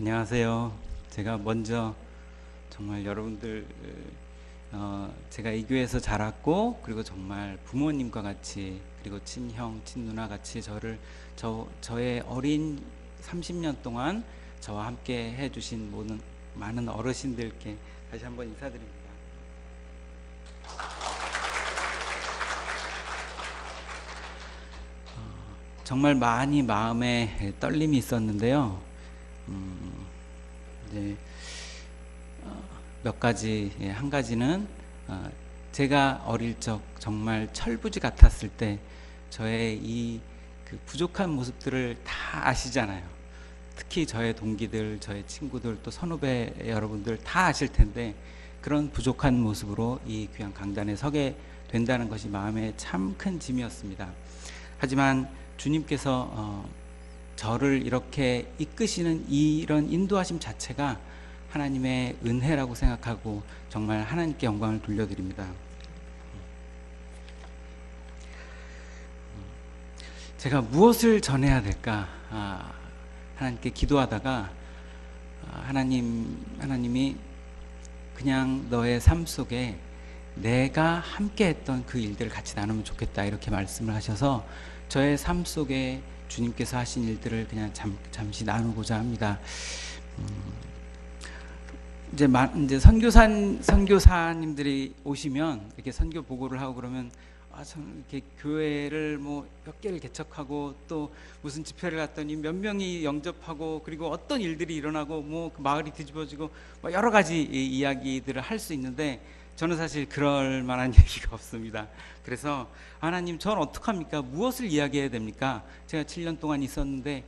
안녕하세요. 제가 먼저 정말 여러분들 제가 이 교회에서 자랐고, 그리고 정말 부모님과 같이, 그리고 친형 친누나 같이 저의 어린 30년 동안 저와 함께 해주신 모든 많은 어르신들께 다시 한번 인사드립니다. 정말 많이 마음에 떨림이 있었는데요. 이제 몇 가지, 한 가지는 제가 어릴 적 정말 철부지 같았을 때 저의 그 부족한 모습들을 다 아시잖아요. 특히 저의 동기들, 저의 친구들, 또 선후배 여러분들 다 아실 텐데, 그런 부족한 모습으로 이 귀한 강단에 서게 된다는 것이 마음에 참 큰 짐이었습니다. 하지만 주님께서 저를 이렇게 이끄시는 이런 인도하심 자체가 하나님의 은혜라고 생각하고 정말 하나님께 영광을 돌려드립니다. 제가 무엇을 전해야 될까 하나님께 기도하다가 하나님이 그냥 너의 삶 속에 내가 함께 했던 그 일들을 같이 나누면 좋겠다, 이렇게 말씀을 하셔서 저의 삶 속에 주님께서 하신 일들을 그냥 잠시 나누고자 합니다. 이제 선교사님들이 오시면 이렇게 선교 보고를 하고 그러면 이렇게 교회를 뭐 몇 개를 개척하고 또 무슨 집회를 갔더니 몇 명이 영접하고, 그리고 어떤 일들이 일어나고 뭐 그 마을이 뒤집어지고 뭐 여러 가지 이야기들을 할 수 있는데, 저는 사실 그럴 만한 얘기가 없습니다. 그래서 하나님, 저는 어떡합니까? 무엇을 이야기해야 됩니까? 제가 7년 동안 있었는데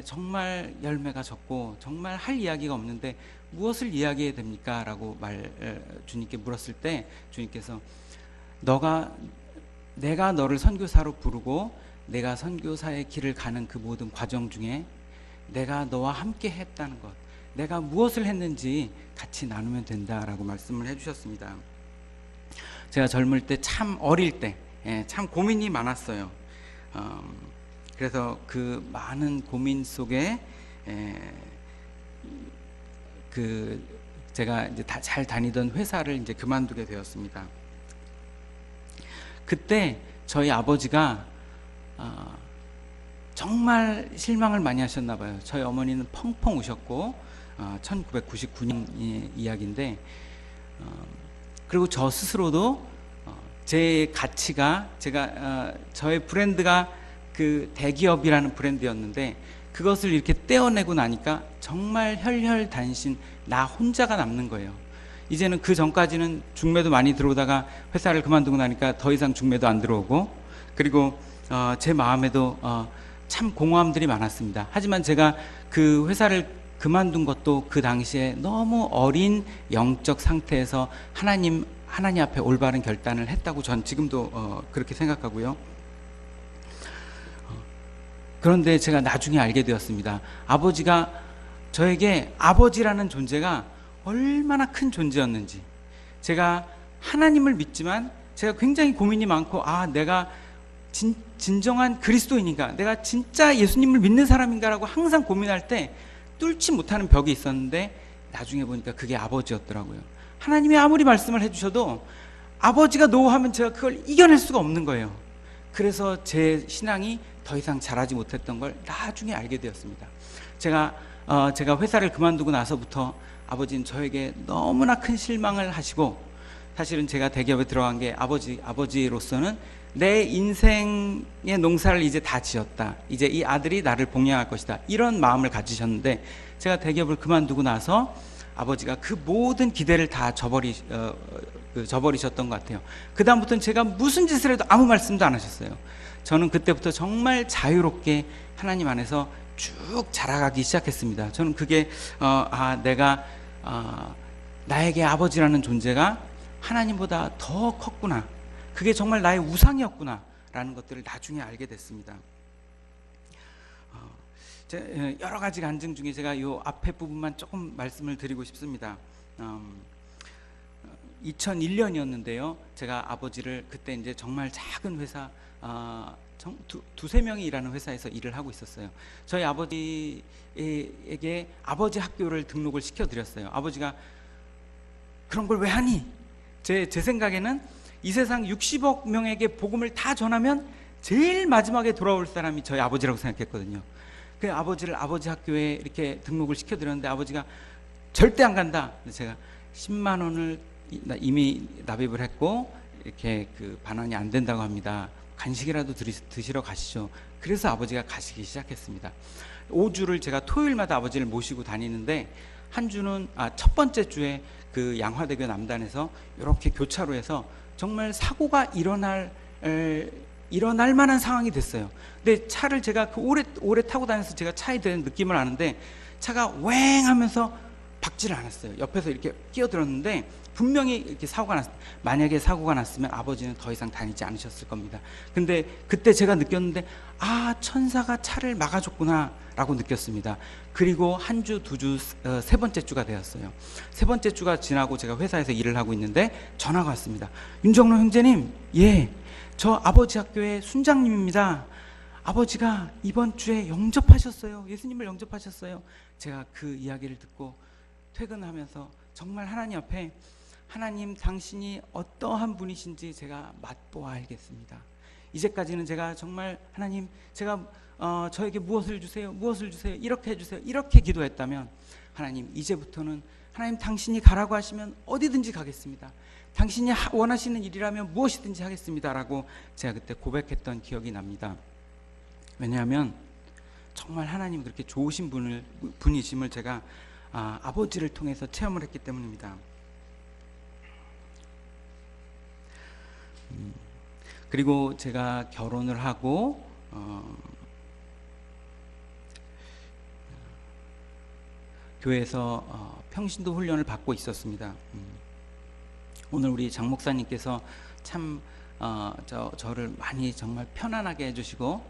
정말 열매가 적고 정말 할 이야기가 없는데 무엇을 이야기해야 됩니까? 라고 주님께 물었을 때 주님께서 내가 너를 선교사로 부르고 내가 선교사의 길을 가는 그 모든 과정 중에 내가 너와 함께 했다는 것, 내가 무엇을 했는지 같이 나누면 된다라고 말씀을 해주셨습니다. 제가 젊을 때, 참 어릴 때 참 고민이 많았어요. 그래서 그 많은 고민 속에 제가 이제 잘 다니던 회사를 이제 그만두게 되었습니다. 그때 저희 아버지가 정말 실망을 많이 하셨나 봐요. 저희 어머니는 펑펑 우셨고, 1999년 이야기인데, 그리고 저 스스로도 제 가치가, 저의 브랜드가 그 대기업이라는 브랜드였는데, 그것을 이렇게 떼어내고 나니까 정말 혈혈단신 나 혼자가 남는 거예요. 이제는 그 전까지는 중매도 많이 들어오다가 회사를 그만두고 나니까 더 이상 중매도 안 들어오고, 그리고 제 마음에도 참 공허함들이 많았습니다. 하지만 제가 그 회사를 그만둔 것도 그 당시에 너무 어린 영적 상태에서 하나님 앞에 올바른 결단을 했다고 전 지금도 그렇게 생각하고요. 그런데 제가 나중에 알게 되었습니다. 아버지가 저에게, 아버지라는 존재가 얼마나 큰 존재였는지, 제가 하나님을 믿지만 제가 굉장히 고민이 많고, 내가 진정한 그리스도인인가, 내가 진짜 예수님을 믿는 사람인가라고 항상 고민할 때 뚫지 못하는 벽이 있었는데, 나중에 보니까 그게 아버지였더라고요. 하나님이 아무리 말씀을 해주셔도 아버지가 노하면 제가 그걸 이겨낼 수가 없는 거예요. 그래서 제 신앙이 더 이상 자라지 못했던 걸 나중에 알게 되었습니다. 제가 회사를 그만두고 나서부터 아버지는 저에게 너무나 큰 실망을 하시고, 사실은 제가 대기업에 들어간 게 아버지로서는 내 인생의 농사를 이제 다 지었다, 이제 이 아들이 나를 봉양할 것이다, 이런 마음을 가지셨는데, 제가 대기업을 그만두고 나서 아버지가 그 모든 기대를 다 저버리셨던 것 같아요. 그 다음부터는 제가 무슨 짓을 해도 아무 말씀도 안 하셨어요. 저는 그때부터 정말 자유롭게 하나님 안에서 쭉 자라가기 시작했습니다. 저는 그게 내가 나에게 아버지라는 존재가 하나님보다 더 컸구나, 그게 정말 나의 우상이었구나 라는 것들을 나중에 알게 됐습니다. 여러 가지 간증 중에 제가 이 앞에 부분만 조금 말씀을 드리고 싶습니다. 2001년이었는데요. 제가 아버지를, 그때 이제 정말 작은 회사 두세 명이 일하는 회사에서 일을 하고 있었어요. 저희 아버지에게 아버지 학교를 등록을 시켜드렸어요. 아버지가 그런 걸 왜 하니? 제 생각에는 이 세상 60억 명에게 복음을 다 전하면 제일 마지막에 돌아올 사람이 저희 아버지라고 생각했거든요. 그 아버지를 아버지 학교에 이렇게 등록을 시켜드렸는데 아버지가 절대 안 간다. 제가 10만 원을 이미 납입을 했고 이렇게 그 반환이 안 된다고 합니다. 간식이라도 드시러 가시죠. 그래서 아버지가 가시기 시작했습니다. 5주를 제가 토요일마다 아버지를 모시고 다니는데 한 주는 첫 번째 주에 그 양화대교 남단에서 이렇게 교차로에서 정말 사고가 일어날 만한 상황이 됐어요. 근데 차를 제가 오래 타고 다녀서 제가 차에 대한 느낌을 아는데 차가 웽 하면서 박지를 않았어요. 옆에서 이렇게 끼어들었는데 분명히 이렇게 만약에 사고가 났으면 아버지는 더 이상 다니지 않으셨을 겁니다. 근데 그때 제가 느꼈는데 천사가 차를 막아줬구나 라고 느꼈습니다. 그리고 한 주, 두 주, 세 번째 주가 되었어요. 세 번째 주가 지나고 제가 회사에서 일을 하고 있는데 전화가 왔습니다. 윤정로 형제님, 예, 저 아버지 학교의 순장님입니다. 아버지가 이번 주에 영접하셨어요. 예수님을 영접하셨어요. 제가 그 이야기를 듣고 퇴근하면서 정말 하나님 앞에 하나님 당신이 어떠한 분이신지 제가 맛보아 알겠습니다. 이제까지는 제가 정말 하나님 제가 저에게 무엇을 주세요 이렇게 해주세요 이렇게 기도했다면 하나님 이제부터는 하나님 당신이 가라고 하시면 어디든지 가겠습니다. 당신이 원하시는 일이라면 무엇이든지 하겠습니다 라고 제가 그때 고백했던 기억이 납니다. 왜냐하면 정말 하나님 그렇게 좋으신 분이심을 제가 아버지를 통해서 체험을 했기 때문입니다. 그리고 제가 결혼을 하고 교회에서 평신도 훈련을 받고 있었습니다. 오늘 우리 장 목사님께서 참 저를 많이 정말 편안하게 해주시고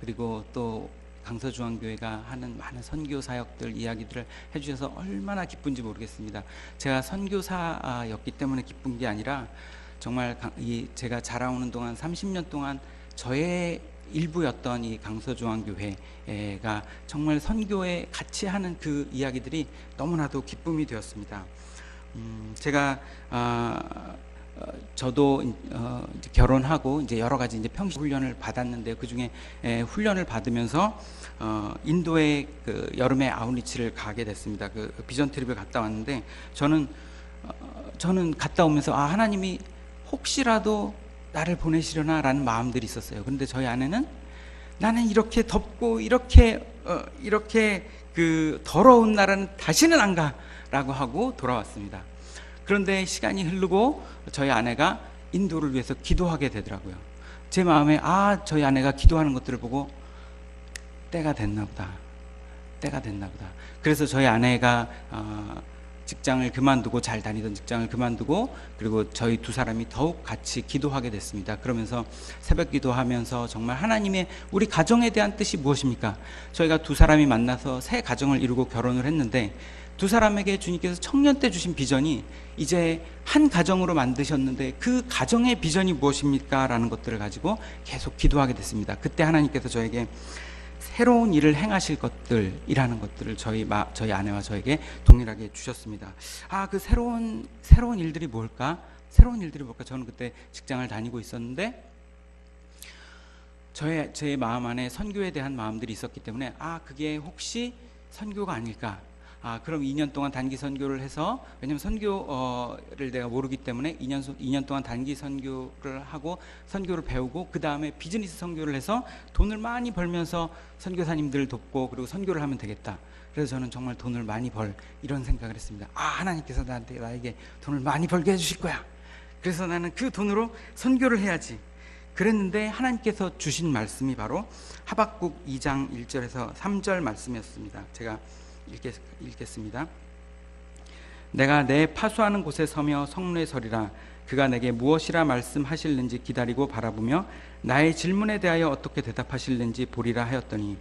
그리고 또 강서중앙교회가 하는 많은 선교 사역들 이야기들을 해주셔서 얼마나 기쁜지 모르겠습니다. 제가 선교사였기 때문에 기쁜 게 아니라 정말 제가 자라오는 동안 30년 동안 저의 일부였던 이 강서중앙교회가 정말 선교에 같이 하는 그 이야기들이 너무나도 기쁨이 되었습니다. 제가 저도 이제 결혼하고 이제 여러 가지 이제 평신 훈련을 받았는데 그 중에 훈련을 받으면서 인도에 그 여름에 아웃리치를 가게 됐습니다. 그 비전 트립을 갔다 왔는데 저는 갔다 오면서 하나님이 혹시라도 나를 보내시려나라는 마음들이 있었어요. 그런데 저희 아내는 나는 이렇게 덥고 이렇게 그 더러운 나라는 다시는 안 가라고 하고 돌아왔습니다. 그런데 시간이 흐르고 저희 아내가 인도를 위해서 기도하게 되더라고요. 제 마음에 저희 아내가 기도하는 것들을 보고 때가 됐나 보다. 그래서 저희 아내가 직장을 그만두고 잘 다니던 직장을 그만두고 그리고 저희 두 사람이 더욱 같이 기도하게 됐습니다. 그러면서 새벽 기도하면서 정말 하나님의 우리 가정에 대한 뜻이 무엇입니까? 저희가 두 사람이 만나서 새 가정을 이루고 결혼을 했는데 두 사람에게 주님께서 청년 때 주신 비전이 이제 한 가정으로 만드셨는데 그 가정의 비전이 무엇입니까? 라는 것들을 가지고 계속 기도하게 됐습니다. 그때 하나님께서 저에게 새로운 일을 행하실 것들이라는 것들을 저희 아내와 저에게 동일하게 주셨습니다. 그 새로운 일들이 뭘까? 저는 그때 직장을 다니고 있었는데 제 마음 안에 선교에 대한 마음들이 있었기 때문에 그게 혹시 선교가 아닐까? 그럼 2년 동안 단기 선교를 해서, 왜냐면 선교를 내가 모르기 때문에 2년 동안 단기 선교를 하고 선교를 배우고 그 다음에 비즈니스 선교를 해서 돈을 많이 벌면서 선교사님들을 돕고 그리고 선교를 하면 되겠다. 그래서 저는 정말 돈을 많이 이런 생각을 했습니다. 하나님께서 나에게 돈을 많이 벌게 해주실 거야. 그래서 나는 그 돈으로 선교를 해야지. 그랬는데 하나님께서 주신 말씀이 바로 하박국 2장 1절에서 3절 말씀이었습니다. 제가 읽겠습니다. 내가 내 파수하는 곳에 서며 성루에 서리라. 그가 내게 무엇이라 말씀하실는지 기다리고 바라보며 나의 질문에 대하여 어떻게 대답하실는지 보리라 하였더니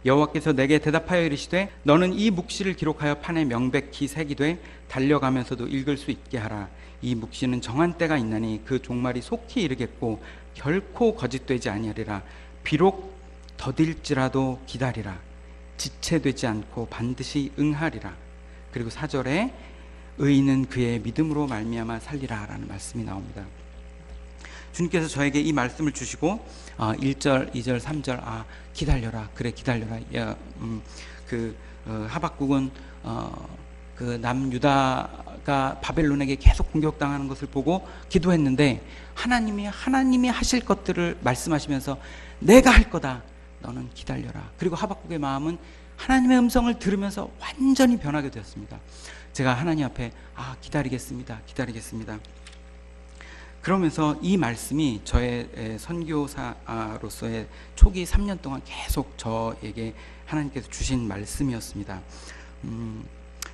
여호와께서 내게 대답하여 이르시되 너는 이 묵시를 기록하여 판에 명백히 새기되 달려가면서도 읽을 수 있게 하라. 이 묵시는 정한 때가 있나니 그 종말이 속히 이르겠고 결코 거짓되지 아니하리라. 비록 더딜지라도 기다리라. 지체되지 않고 반드시 응하리라. 그리고 4절에 의인은 그의 믿음으로 말미암아 살리라 라는 말씀이 나옵니다. 주님께서 저에게 이 말씀을 주시고 1절, 2절, 3절 기다려라. 그래 기다려라. 하박국은 그 남유다가 바벨론에게 계속 공격당하는 것을 보고 기도했는데 하나님이 하실 것들을 말씀하시면서 내가 할 거다. 너는 기다려라. 그리고 하박국의 마음은 하나님의 음성을 들으면서 완전히 변하게 되었습니다. 제가 하나님 앞에 기다리겠습니다. 그러면서 이 말씀이 저의 선교사로서의 초기 3년 동안 계속 저에게 하나님께서 주신 말씀이었습니다.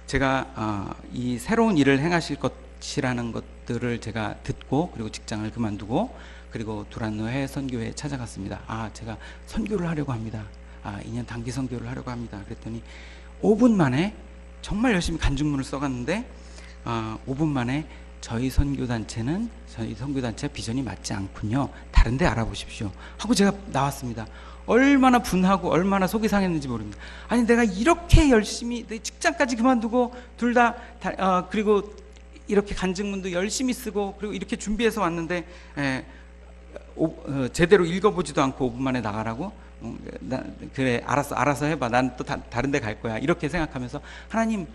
제가 이 새로운 일을 행하실 것이라는 것들을 제가 듣고 그리고 직장을 그만두고 그리고 두란노 해외 선교회에 찾아갔습니다. 제가 선교를 하려고 합니다. 2년 단기 선교를 하려고 합니다. 그랬더니 5분 만에 정말 열심히 간증문을 써갔는데 5분 만에 저희 선교단체 비전이 맞지 않군요. 다른 데 알아보십시오. 하고 제가 나왔습니다. 얼마나 분하고 얼마나 속이 상했는지 모릅니다. 아니 내가 이렇게 열심히 내 직장까지 그만두고 둘 다 그리고 이렇게 간증문도 열심히 쓰고 그리고 이렇게 준비해서 왔는데 제대로 읽어보지도 않고 5분 만에 나가라고? 그래 알아서 해봐. 난 또 다른 데 갈 거야. 이렇게 생각하면서 하나님,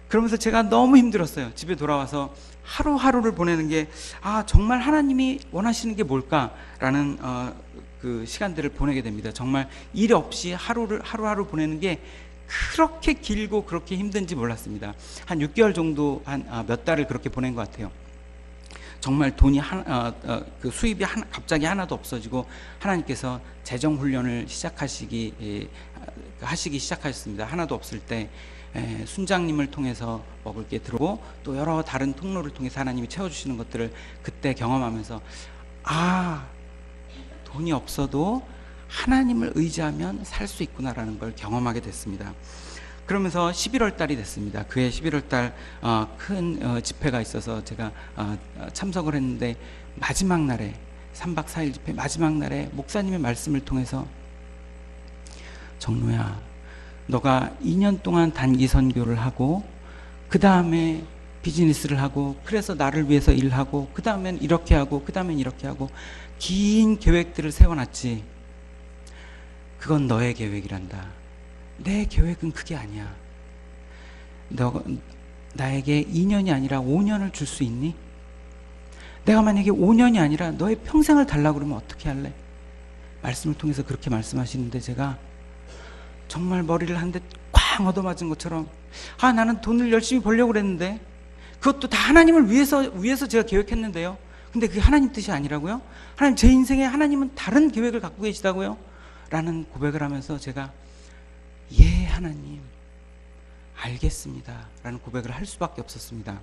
그러면서 제가 너무 힘들었어요. 집에 돌아와서 하루하루를 보내는 게 정말 하나님이 원하시는 게 뭘까라는 그 시간들을 보내게 됩니다. 정말 일 없이 하루하루 보내는 게 그렇게 길고 그렇게 힘든지 몰랐습니다. 한 6개월 정도 몇 달을 그렇게 보낸 것 같아요. 정말 돈이 그 수입이 갑자기 하나도 없어지고 하나님께서 재정 훈련을 하시기 시작하셨습니다. 하나도 없을 때 순장님을 통해서 먹을 게 들어오고 또 여러 다른 통로를 통해서 하나님이 채워주시는 것들을 그때 경험하면서 돈이 없어도 하나님을 의지하면 살 수 있구나라는 걸 경험하게 됐습니다. 그러면서 11월 달이 됐습니다. 그해 11월 달 큰 집회가 있어서 제가 참석을 했는데 마지막 날에 3박 4일 집회 마지막 날에 목사님의 말씀을 통해서 정로야, 너가 2년 동안 단기 선교를 하고 그 다음에 비즈니스를 하고 그래서 나를 위해서 일하고 그 다음엔 이렇게 하고 그 다음엔 이렇게 하고 긴 계획들을 세워놨지. 그건 너의 계획이란다. 내 계획은 그게 아니야. 너 나에게 2년이 아니라 5년을 줄 수 있니? 내가 만약에 5년이 아니라 너의 평생을 달라고 그러면 어떻게 할래? 말씀을 통해서 그렇게 말씀하시는데 제가 정말 머리를 한 대 쾅 얻어맞은 것처럼 나는 돈을 열심히 벌려고 그랬는데 그것도 다 하나님을 위해서 제가 계획했는데요. 근데 그게 하나님 뜻이 아니라고요? 하나님, 제 인생에 하나님은 다른 계획을 갖고 계시다고요? 라는 고백을 하면서 제가 예 하나님 알겠습니다 라는 고백을 할 수밖에 없었습니다.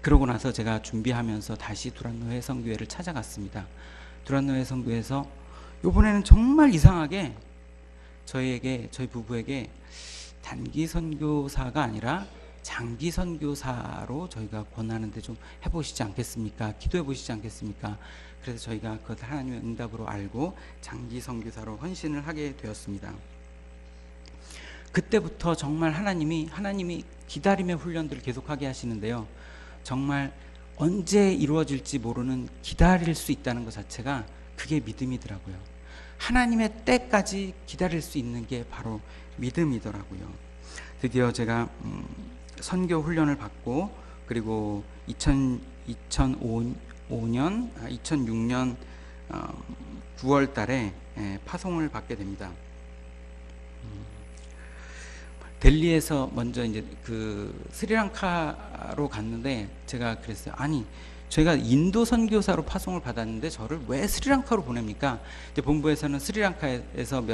그러고 나서 제가 준비하면서 다시 두란노회 선교회를 찾아갔습니다. 두란노회 선교회에서 이번에는 정말 이상하게 저희 부부에게 단기 선교사가 아니라 장기 선교사로 저희가 권하는데 좀 해보시지 않겠습니까? 기도해 보시지 않겠습니까? 그래서 저희가 그것을 하나님의 응답으로 알고 장기 선교사로 헌신을 하게 되었습니다. 그때부터 정말 하나님이 기다림의 훈련들을 계속하게 하시는데요. 정말 언제 이루어질지 모르는 기다릴 수 있다는 것 자체가 그게 믿음이더라고요. 하나님의 때까지 기다릴 수 있는 게 바로 믿음이더라고요. 드디어 제가 선교 훈련을 받고 그리고 2006년 9월 달에 파송을 받게 됩니다. 델리에서 먼저 이제 그 스리랑카로 갔는데 제가 그랬어요. 아니, 저희가 인도 선교사로 파송을 받았는데 저를 왜 스리랑카로 보냅니까? 이제 본부에서는 스리랑카에서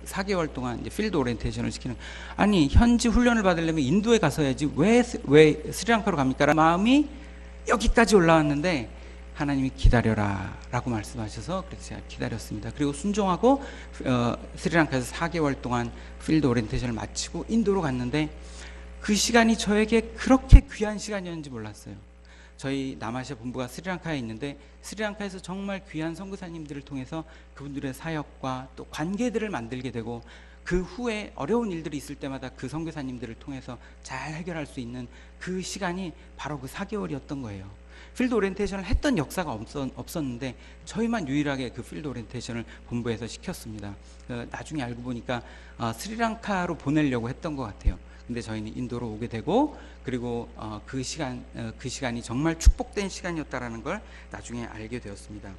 4개월 동안 이제 필드 오리엔테이션을 시키는, 아니 현지 훈련을 받으려면 인도에 가서야지 왜 스리랑카로 갑니까? 라는 마음이 여기까지 올라왔는데 하나님이 기다려라 라고 말씀하셔서 그래서 제가 기다렸습니다. 그리고 순종하고 스리랑카에서 4개월 동안 필드 오리엔테이션을 마치고 인도로 갔는데 그 시간이 저에게 그렇게 귀한 시간이었는지 몰랐어요. 저희 남아시아 본부가 스리랑카에 있는데 스리랑카에서 정말 귀한 선교사님들을 통해서 그분들의 사역과 또 관계들을 만들게 되고 그 후에 어려운 일들이 있을 때마다 그 선교사님들을 통해서 잘 해결할 수 있는 그 시간이 바로 그 4개월이었던 거예요. 필드 오리엔테이션을 했던 역사가 없었는데 저희만 유일하게 그 필드 오리엔테이션을 본부에서 시켰습니다. 나중에 알고 보니까 스리랑카로 보내려고 했던 것 같아요. 근데 저희는 인도로 오게 되고, 그리고 그 시간이 정말 축복된 시간이었다라는 걸 나중에 알게 되었습니다.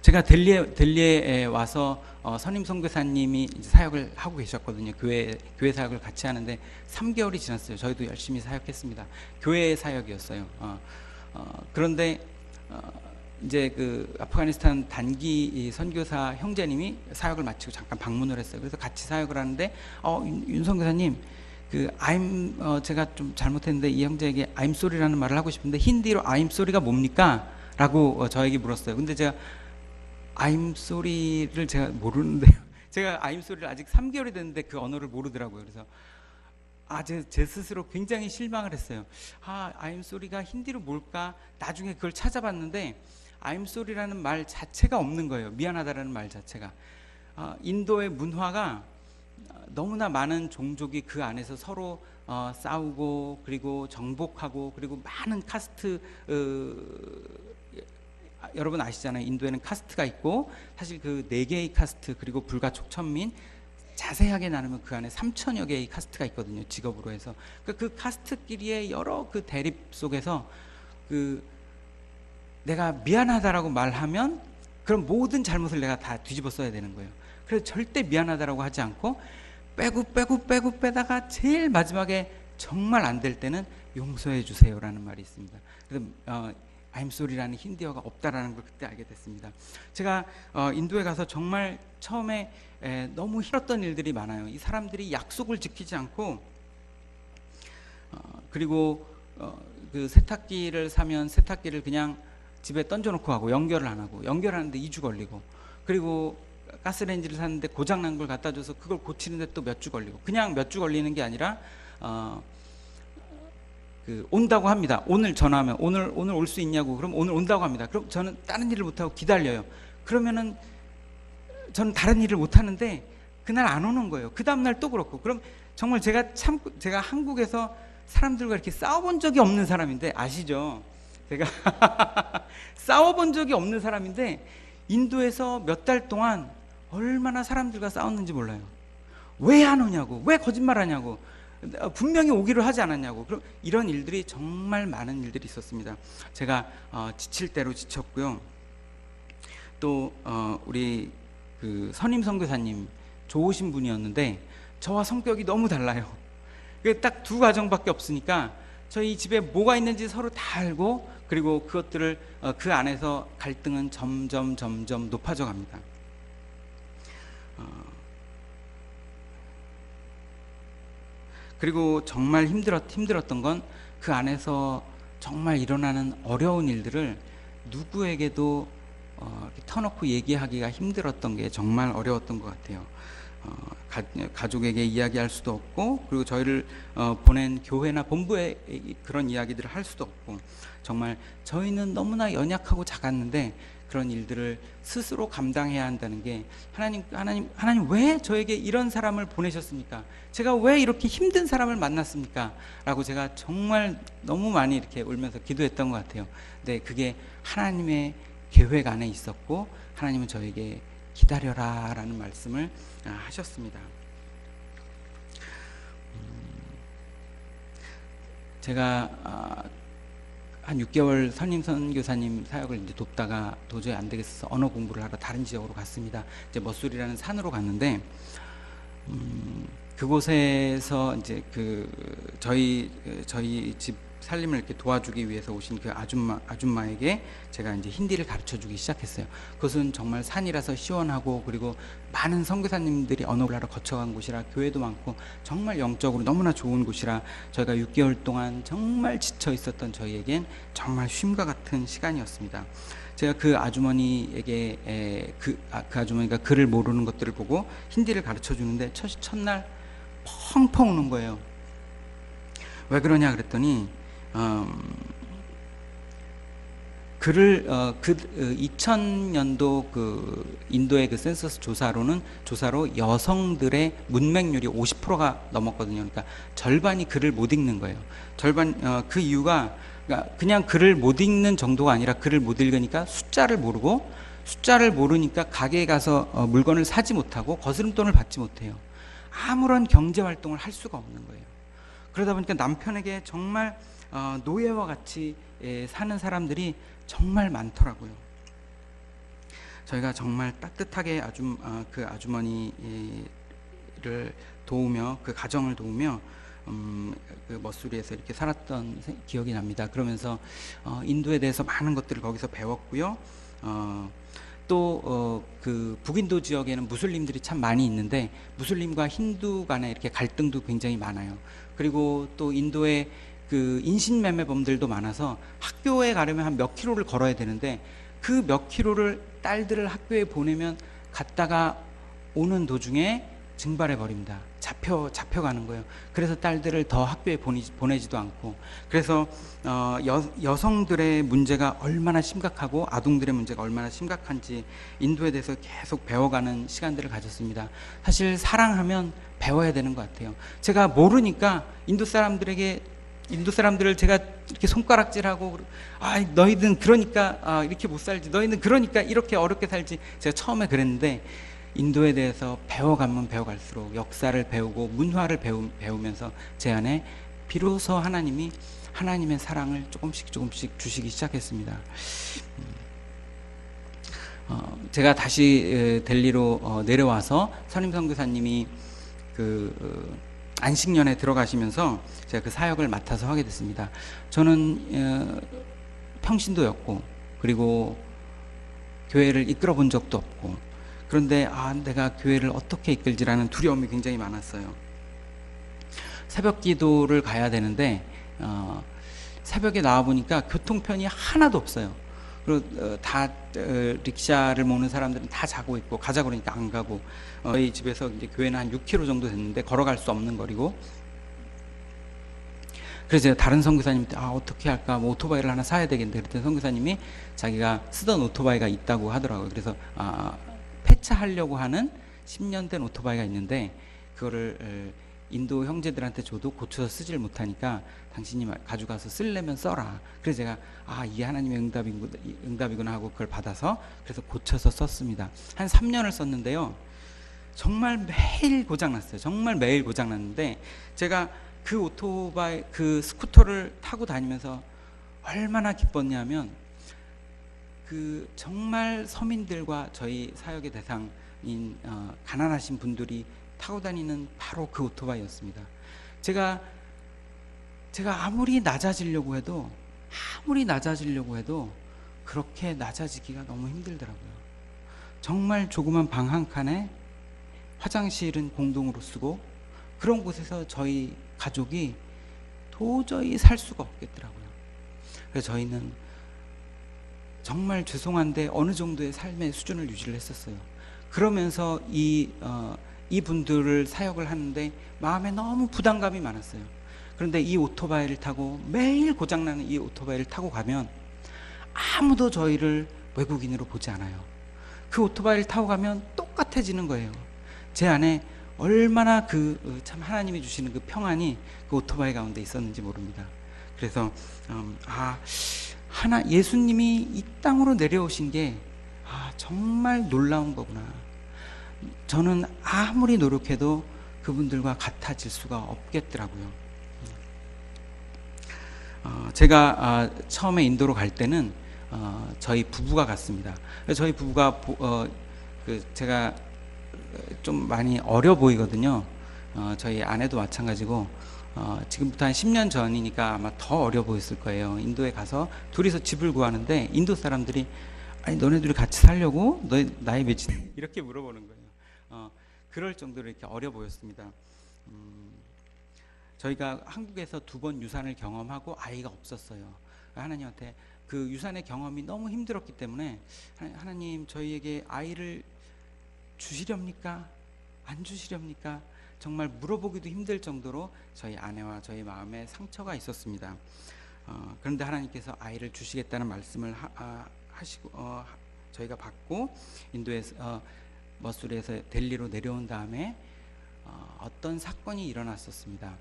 제가 델리에 와서 선임 선교사님이 이제 사역을 하고 계셨거든요. 교회 사역을 같이 하는데 3개월이 지났어요. 저희도 열심히 사역했습니다. 교회 사역이었어요. 그런데 이제 그 아프가니스탄 단기 선교사 형제님이 사역을 마치고 잠깐 방문을 했어요. 그래서 같이 사역을 하는데 윤 선교사님, 제가 좀 잘못했는데 이 형제에게 I'm sorry라는 말을 하고 싶은데 힌디로 I'm sorry가 뭡니까? 라고 저에게 물었어요. 근데 제가 I'm sorry를 제가 모르는데요. 제가 I'm sorry를 아직 3개월이 됐는데 그 언어를 모르더라고요. 그래서 제 스스로 굉장히 실망을 했어요. I'm sorry가 힌디로 뭘까? 나중에 그걸 찾아봤는데 I'm sorry라는 말 자체가 없는 거예요. 미안하다라는 말 자체가. 인도의 문화가 너무나 많은 종족이 그 안에서 서로 싸우고 그리고 정복하고 그리고 많은 카스트, 여러분 아시잖아요. 인도에는 카스트가 있고 사실 그 4개의 카스트 그리고 불가촉 천민, 자세하게 나누면 그 안에 3,000여 개의 카스트가 있거든요. 직업으로 해서 그 카스트끼리의 여러 그 대립 속에서 내가 미안하다라고 말하면 그럼 모든 잘못을 내가 다 뒤집어 써야 되는 거예요. 그래서 절대 미안하다라고 하지 않고 빼다가 제일 마지막에 정말 안 될 때는 용서해 주세요라는 말이 있습니다. 그래서 I'm sorry라는 힌디어가 없다라는 걸 그때 알게 됐습니다. 제가 인도에 가서 정말 처음에 너무 힘들었던 일들이 많아요. 이 사람들이 약속을 지키지 않고 그리고 그 세탁기를 사면 세탁기를 그냥 집에 던져놓고 가고 연결을 안 하고, 연결하는데 2주 걸리고, 그리고 가스레인지를 샀는데 고장난 걸 갖다 줘서 그걸 고치는데 또 몇 주 걸리고, 그냥 몇 주 걸리는 게 아니라 온다고 합니다. 오늘 전화하면 오늘 올 수 있냐고, 그럼 오늘 온다고 합니다. 그럼 저는 다른 일을 못하고 기다려요. 그러면은 저는 다른 일을 못하는데 그날 안 오는 거예요. 그 다음날 또 그렇고. 그럼 정말 제가 한국에서 사람들과 이렇게 싸워본 적이 없는 사람인데, 아시죠? 제가 싸워본 적이 없는 사람인데 인도에서 몇 달 동안 얼마나 사람들과 싸웠는지 몰라요. 왜 안 오냐고, 왜 거짓말하냐고, 분명히 오기로 하지 않았냐고. 그럼 이런 일들이 정말 많은 일들이 있었습니다. 제가 지칠 대로 지쳤고요. 또 우리 그 선임 선교사님 좋으신 분이었는데 저와 성격이 너무 달라요. 딱 2가정밖에 없으니까 저희 집에 뭐가 있는지 서로 다 알고, 그리고 그것들을 그 안에서 갈등은 점점 높아져 갑니다. 그리고 정말 힘들었던 건 그 안에서 정말 일어나는 어려운 일들을 누구에게도 이렇게 터놓고 얘기하기가 힘들었던 게 정말 어려웠던 것 같아요. 가족에게 이야기할 수도 없고, 그리고 저희를 보낸 교회나 본부에 그런 이야기들을 할 수도 없고, 정말 저희는 너무나 연약하고 작았는데 그런 일들을 스스로 감당해야 한다는 게, 하나님 왜 저에게 이런 사람을 보내셨습니까? 제가 왜 이렇게 힘든 사람을 만났습니까? 라고 제가 정말 너무 많이 이렇게 울면서 기도했던 것 같아요. 근데 그게 하나님의 계획 안에 있었고, 하나님은 저에게 기다려라 라는 말씀을 하셨습니다. 제가 한 6개월 선임 선교사님 사역을 이제 돕다가 도저히 안 되겠어서 언어 공부를 하러 다른 지역으로 갔습니다. 이제 머수리라는 산으로 갔는데 그곳에서 이제 저희 집 살림을 이렇게 도와주기 위해서 오신 그 아줌마에게 제가 이제 힌디를 가르쳐주기 시작했어요. 그것은 정말 산이라서 시원하고, 그리고 많은 선교사님들이 언어를 하러 거쳐간 곳이라 교회도 많고 정말 영적으로 너무나 좋은 곳이라 저희가 6개월 동안 정말 지쳐 있었던 저희에겐 정말 쉼과 같은 시간이었습니다. 제가 그 아주머니에게 그 아주머니가 글을 모르는 것들을 보고 힌디를 가르쳐 주는데 첫날 펑펑 우는 거예요. 왜 그러냐 그랬더니 그를 2000년도 그 인도의 그 센서스 조사로 여성들의 문맹률이 50%가 넘었거든요. 그러니까 절반이 글을 못 읽는 거예요. 그 이유가 그러니까 그냥 글을 못 읽는 정도가 아니라 글을 못 읽으니까 숫자를 모르니까 가게에 가서 물건을 사지 못하고 거스름돈을 받지 못해요. 아무런 경제 활동을 할 수가 없는 거예요. 그러다 보니까 남편에게 정말 노예와 같이 사는 사람들이 정말 많더라고요. 저희가 정말 따뜻하게 그 아주머니를 도우며 그 가정을 도우며 그 머수리에서 이렇게 살았던 기억이 납니다. 그러면서 인도에 대해서 많은 것들을 거기서 배웠고요. 또 그 북인도 지역에는 무슬림들이 참 많이 있는데 무슬림과 힌두 간에 이렇게 갈등도 굉장히 많아요. 그리고 또 인도에 그 인신매매범들도 많아서 학교에 가려면 한 몇 킬로를 걸어야 되는데 그 몇 킬로를 딸들을 학교에 보내면 갔다가 오는 도중에 증발해 버립니다. 잡혀가는 거예요. 그래서 딸들을 더 학교에 보내지도 않고, 그래서 여성들의 문제가 얼마나 심각하고 아동들의 문제가 얼마나 심각한지 인도에 대해서 계속 배워가는 시간들을 가졌습니다. 사실 사랑하면 배워야 되는 것 같아요. 제가 모르니까 인도 사람들을 제가 이렇게 손가락질하고, 너희는 그러니까 이렇게 못 살지, 너희는 그러니까 이렇게 어렵게 살지, 제가 처음에 그랬는데 인도에 대해서 배워가면 배워갈수록 역사를 배우고 문화를 배우면서 제 안에 비로소 하나님의 사랑을 조금씩 주시기 시작했습니다. 제가 다시 델리로 내려와서 선임 선교사님이 안식년에 들어가시면서 제가 그 사역을 맡아서 하게 됐습니다. 저는 평신도였고, 그리고 교회를 이끌어 본 적도 없고, 그런데 내가 교회를 어떻게 이끌지라는 두려움이 굉장히 많았어요. 새벽 기도를 가야 되는데 새벽에 나와 보니까 교통편이 하나도 없어요. 그리고 다 릭샤를 모는 사람들은 다 자고 있고, 가자고 그러니까 안 가고, 저희 집에서 이제 교회는 한 6km 정도 됐는데 걸어갈 수 없는 거리고, 그래서 제가 다른 선교사님한테 어떻게 할까, 뭐 오토바이를 하나 사야 되겠는데, 그랬더니 선교사님이 자기가 쓰던 오토바이가 있다고 하더라고요. 그래서 폐차하려고 하는 10년 된 오토바이가 있는데 그거를 인도 형제들한테 줘도 고쳐서 쓰질 못하니까 당신이 가져가서 쓰려면 써라. 그래서 제가 이게 하나님의 응답이구나 하고 그걸 받아서 그래서 고쳐서 썼습니다. 한 3년을 썼는데요, 정말 매일 고장났어요. 정말 매일 고장났는데 제가 그 스쿠터를 타고 다니면서 얼마나 기뻤냐면, 정말 서민들과 저희 사역의 대상인 가난하신 분들이 타고 다니는 바로 그 오토바이였습니다. 제가 아무리 낮아지려고 해도 그렇게 낮아지기가 너무 힘들더라고요. 정말 조그만 방 한 칸에 화장실은 공동으로 쓰고, 그런 곳에서 저희 가족이 도저히 살 수가 없겠더라고요. 그래서 저희는 정말 죄송한데 어느 정도의 삶의 수준을 유지를 했었어요. 그러면서 이 분들을 사역을 하는데 마음에 너무 부담감이 많았어요. 그런데 이 오토바이를 타고, 매일 고장나는 이 오토바이를 타고 가면 아무도 저희를 외국인으로 보지 않아요. 그 오토바이를 타고 가면 똑같아지는 거예요. 제 안에 얼마나 참 하나님이 주시는 그 평안이 그 오토바이 가운데 있었는지 모릅니다. 그래서 예수님이 이 땅으로 내려오신 게 정말 놀라운 거구나. 저는 아무리 노력해도 그분들과 같아질 수가 없겠더라고요. 제가 처음에 인도로 갈 때는 저희 부부가 갔습니다. 저희 부부가 제가 좀 많이 어려 보이거든요. 저희 아내도 마찬가지고, 지금부터 한 10년 전이니까 아마 더 어려 보였을 거예요. 인도에 가서 둘이서 집을 구하는데 인도 사람들이 너네들이 같이 살려고? 너희 나이 몇이냐? 이렇게 물어보는 거예요. 그럴 정도로 이렇게 어려 보였습니다. 저희가 한국에서 2번 유산을 경험하고 아이가 없었어요. 하나님한테 그 유산의 경험이 너무 힘들었기 때문에, 하나님 저희에게 아이를 주시렵니까? 안 주시렵니까? 정말 물어보기도 힘들 정도로 저희 아내와 저희 마음에 상처가 있었습니다. 그런데 하나님께서 아이를 주시겠다는 말씀을 하시고 저희가 받고 인도에서 머수리에서 델리로 내려온 다음에 어떤 사건이 일어났었습니다.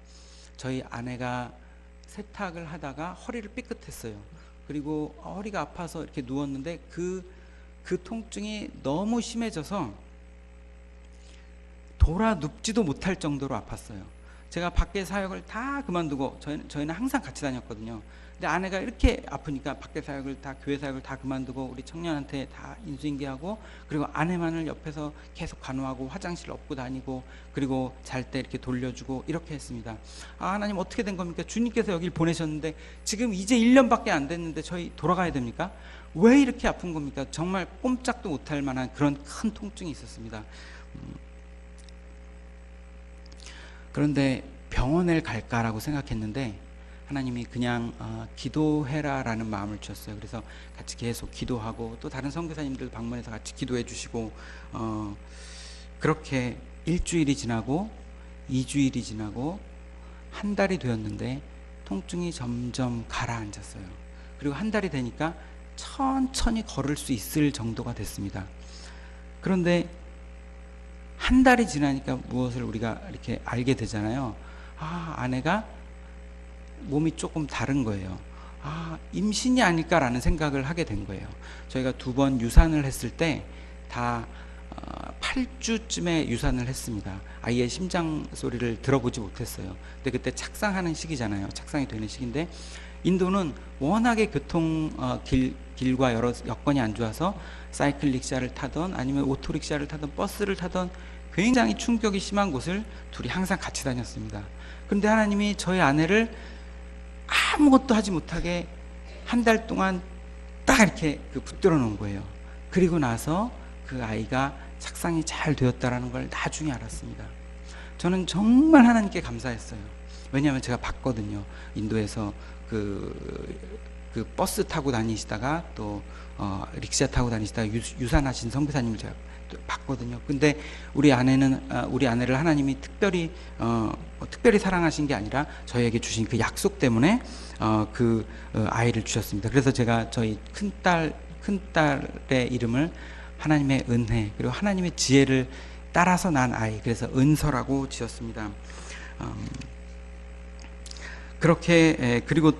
저희 아내가 세탁을 하다가 허리를 삐끗했어요. 그리고 허리가 아파서 이렇게 누웠는데 그 통증이 너무 심해져서 돌아 눕지도 못할 정도로 아팠어요. 제가 밖에 사역을 다 그만두고 저희는 항상 같이 다녔거든요. 근데 아내가 이렇게 아프니까 밖에 사역을 다 교회 사역을 다 그만두고 우리 청년한테 다 인수인계하고 그리고 아내만을 옆에서 계속 간호하고 화장실 업고 다니고 그리고 잘 때 이렇게 돌려주고 이렇게 했습니다. 하나님 어떻게 된 겁니까? 주님께서 여길 보내셨는데 지금 이제 1년밖에 안 됐는데 저희 돌아가야 됩니까? 왜 이렇게 아픈 겁니까? 정말 꼼짝도 못할 만한 그런 큰 통증이 있었습니다. 그런데 병원에 갈까라고 생각했는데 하나님이 그냥 기도해라 라는 마음을 주셨어요. 그래서 같이 계속 기도하고 또 다른 선교사님들 방문해서 같이 기도해 주시고 그렇게 일주일이 지나고 2주일이 지나고 한 달이 되었는데 통증이 점점 가라앉았어요. 그리고 한 달이 되니까 천천히 걸을 수 있을 정도가 됐습니다. 그런데 한 달이 지나니까 무엇을 우리가 이렇게 알게 되잖아요. 아내가 몸이 조금 다른 거예요. 임신이 아닐까라는 생각을 하게 된 거예요. 저희가 2번 유산을 했을 때 다 8주쯤에 유산을 했습니다. 아이의 심장 소리를 들어보지 못했어요. 근데 그때 착상하는 시기잖아요. 착상이 되는 시기인데 인도는 워낙에 교통 길과 여러 여건이 안 좋아서 사이클 릭샤를 타던 아니면 오토릭샤를 타던 버스를 타던 굉장히 충격이 심한 곳을 둘이 항상 같이 다녔습니다. 그런데 하나님이 저희 아내를 아무것도 하지 못하게 한 달 동안 딱 이렇게 붙들어 놓은 거예요. 그리고 나서 그 아이가 착상이 잘 되었다라는 걸 나중에 알았습니다. 저는 정말 하나님께 감사했어요. 왜냐하면 제가 봤거든요. 인도에서 그 버스 타고 다니시다가 또 릭샤 타고 다니시다가 유산하신 선교사님을 제가 봤거든요. 근데 우리 아내를 하나님이 특별히 사랑하신 게 아니라 저희에게 주신 그 약속 때문에 아이를 주셨습니다. 그래서 제가 저희 큰딸의 이름을 하나님의 은혜 그리고 하나님의 지혜를 따라서 난 아이, 그래서 은서라고 지었습니다. 그렇게 그리고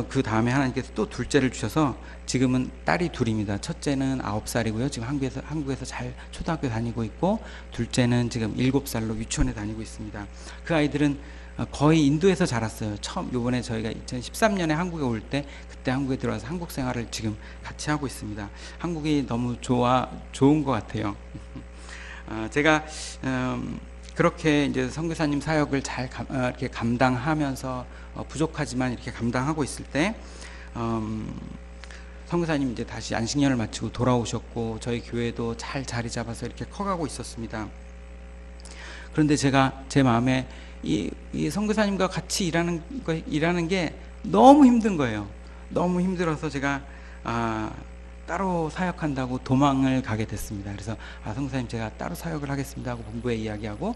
그 다음에 하나님께서 또 둘째를 주셔서 지금은 딸이 둘입니다. 첫째는 9살이고요. 지금 한국에서 잘 초등학교 다니고 있고, 둘째는 지금 7살로 유치원에 다니고 있습니다. 그 아이들은 거의 인도에서 자랐어요. 요번에 저희가 2013년에 한국에 올 때 그때 한국에 들어와서 한국 생활을 지금 같이 하고 있습니다. 한국이 너무 좋은 것 같아요. 제가 그렇게 이제 선교사님 사역을 잘 이렇게 감당하면서 부족하지만 이렇게 감당하고 있을 때 선교사님 이제 다시 안식년을 마치고 돌아오셨고 저희 교회도 잘 자리 잡아서 이렇게 커가고 있었습니다. 그런데 제가 제 마음에 이 선교사님과 같이 일하는 게 너무 힘든 거예요. 너무 힘들어서 제가 따로 사역한다고 도망을 가게 됐습니다. 그래서 선교사님 제가 따로 사역을 하겠습니다 하고 본부에 이야기하고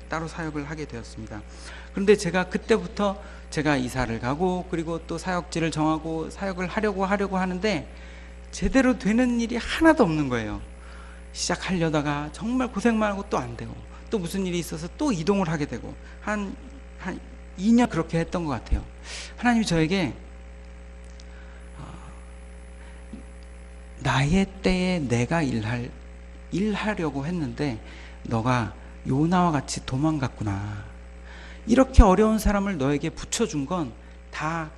따로 사역을 하게 되었습니다. 그런데 제가 그때부터 제가 이사를 가고 그리고 또 사역지를 정하고 사역을 하려고 하는데 제대로 되는 일이 하나도 없는 거예요. 시작하려다가 정말 고생만 하고 또 안 되고 또 무슨 일이 있어서 또 이동을 하게 되고 한 2년 그렇게 했던 것 같아요. 하나님이 저에게 나의 때에 내가 일하려고 했는데 너가 요나와 같이 도망갔구나. 이렇게 어려운 사람을 너에게 붙여준 건 다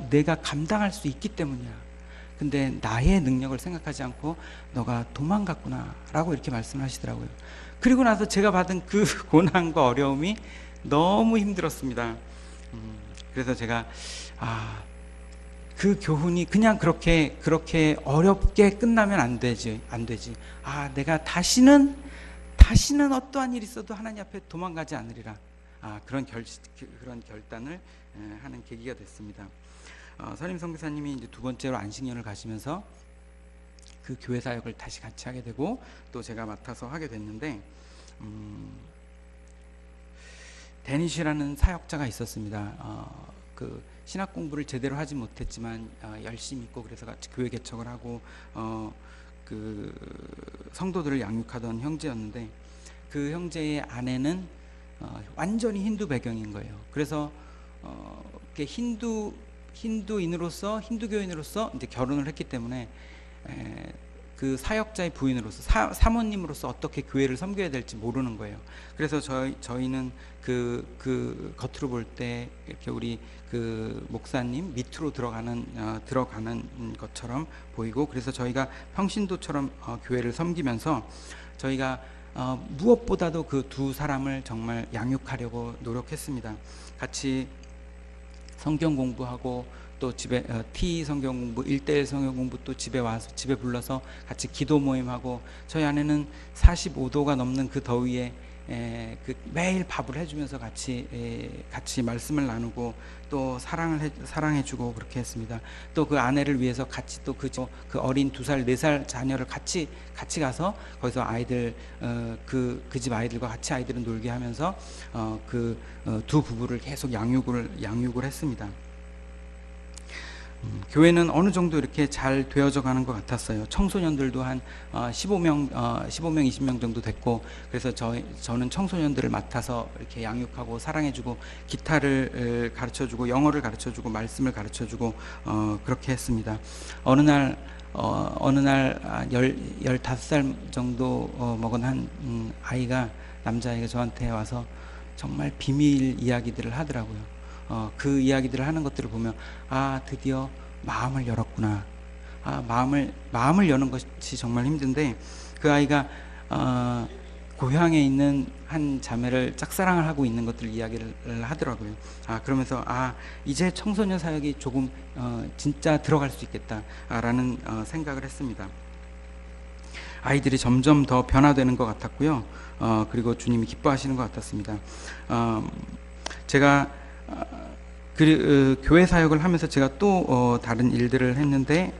내가 감당할 수 있기 때문이야. 근데 나의 능력을 생각하지 않고 너가 도망갔구나 라고 이렇게 말씀하시더라고요. 그리고 나서 제가 받은 그 고난과 어려움이 너무 힘들었습니다. 그래서 제가 그 교훈이 그냥 그렇게 어렵게 끝나면 안 되지. 내가 다시는 어떠한 일이 있어도 하나님 앞에 도망가지 않으리라. 그런 결단을 하는 계기가 됐습니다. 선임 선교사님이 이제 2번째로 안식년을 가시면서 그 교회 사역을 다시 같이 하게 되고 또 제가 맡아서 하게 됐는데 데니시라는 사역자가 있었습니다. 그 신학 공부를 제대로 하지 못했지만 열심히 있고 그래서 같이 교회 개척을 하고 그 성도들을 양육하던 형제였는데, 그 형제의 아내는 완전히 힌두 배경인 거예요. 그래서 힌두인으로서 힌두교인으로서 이제 결혼을 했기 때문에 그 사역자의 부인으로서 사모님으로서 어떻게 교회를 섬겨야 될지 모르는 거예요. 그래서 저희는 그 겉으로 볼 때 이렇게 우리 그 목사님 밑으로 들어가는 것처럼 보이고, 그래서 저희가 평신도처럼 교회를 섬기면서 저희가 무엇보다도 그 두 사람을 정말 양육하려고 노력했습니다. 같이 성경 공부하고 또 집에 T 성경 공부, 1:1 성경 공부, 또 집에 와서 집에 불러서 같이 기도 모임하고, 저희 아내는 45도가 넘는 그 더위에 매일 밥을 해주면서 같이 말씀을 나누고 또 사랑해주고 그렇게 했습니다. 또 그 아내를 위해서 같이 또 그 어린 2살, 4살 자녀를 같이 가서 거기서 아이들 그 집 아이들과 같이 아이들을 놀게 하면서 두 부부를 계속 양육을 했습니다. 교회는 어느 정도 이렇게 잘 되어져 가는 것 같았어요. 청소년들도 한 15명, 20명 정도 됐고, 그래서 저는 청소년들을 맡아서 이렇게 양육하고 사랑해주고 기타를 가르쳐주고 영어를 가르쳐주고 말씀을 가르쳐주고 그렇게 했습니다. 어느 날 15살 정도 먹은 한 남자아이가 저한테 와서 정말 비밀 이야기들을 하더라고요. 그 이야기들을 하는 것들을 보면 드디어 마음을 열었구나. 마음을 여는 것이 정말 힘든데, 그 아이가 고향에 있는 한 자매를 짝사랑을 하고 있는 것들 이야기를 하더라고요. 그러면서 이제 청소년 사역이 조금 진짜 들어갈 수 있겠다라는 생각을 했습니다. 아이들이 점점 더 변화되는 것 같았고요. 그리고 주님이 기뻐하시는 것 같았습니다. 제가 교회 사역을 하면서 제가 또 다른 일들을 했는데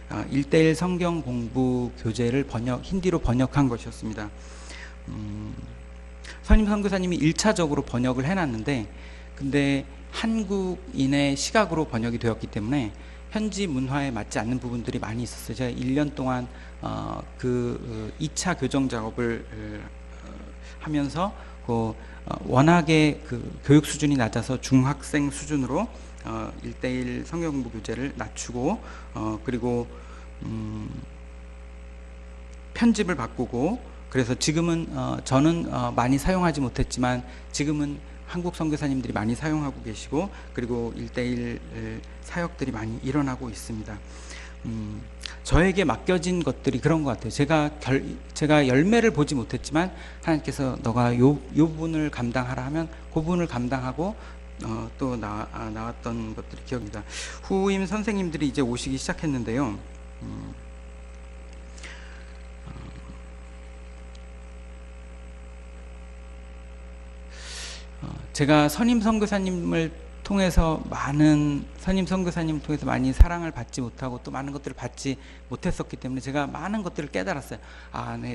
1:1 성경 공부 교재를 힌디로 번역한 것이었습니다. 선임 선교사님이 1차적으로 번역을 해놨는데, 근데 한국인의 시각으로 번역이 되었기 때문에 현지 문화에 맞지 않는 부분들이 많이 있었어요. 제가 1년 동안 2차 교정 작업을 하면서 워낙에 그 교육 수준이 낮아서 중학생 수준으로 1:1 성경 공부 교재를 낮추고 그리고 편집을 바꾸고, 그래서 지금은 저는 많이 사용하지 못했지만 지금은 한국 선교사님들이 많이 사용하고 계시고, 그리고 1:1 사역들이 많이 일어나고 있습니다. 저에게 맡겨진 것들이 그런 것 같아요. 제가 열매를 보지 못했지만 하나님께서 너가 요 부분을 감당하라 하면 그 부분을 감당하고 또 나왔던 것들이 기억납니다. 후임 선생님들이 이제 오시기 시작했는데요. 제가 선임 선교사님을 통해서 많이 사랑을 받지 못하고 또 많은 것들을 받지 못했었기 때문에 제가 많은 것들을 깨달았어요.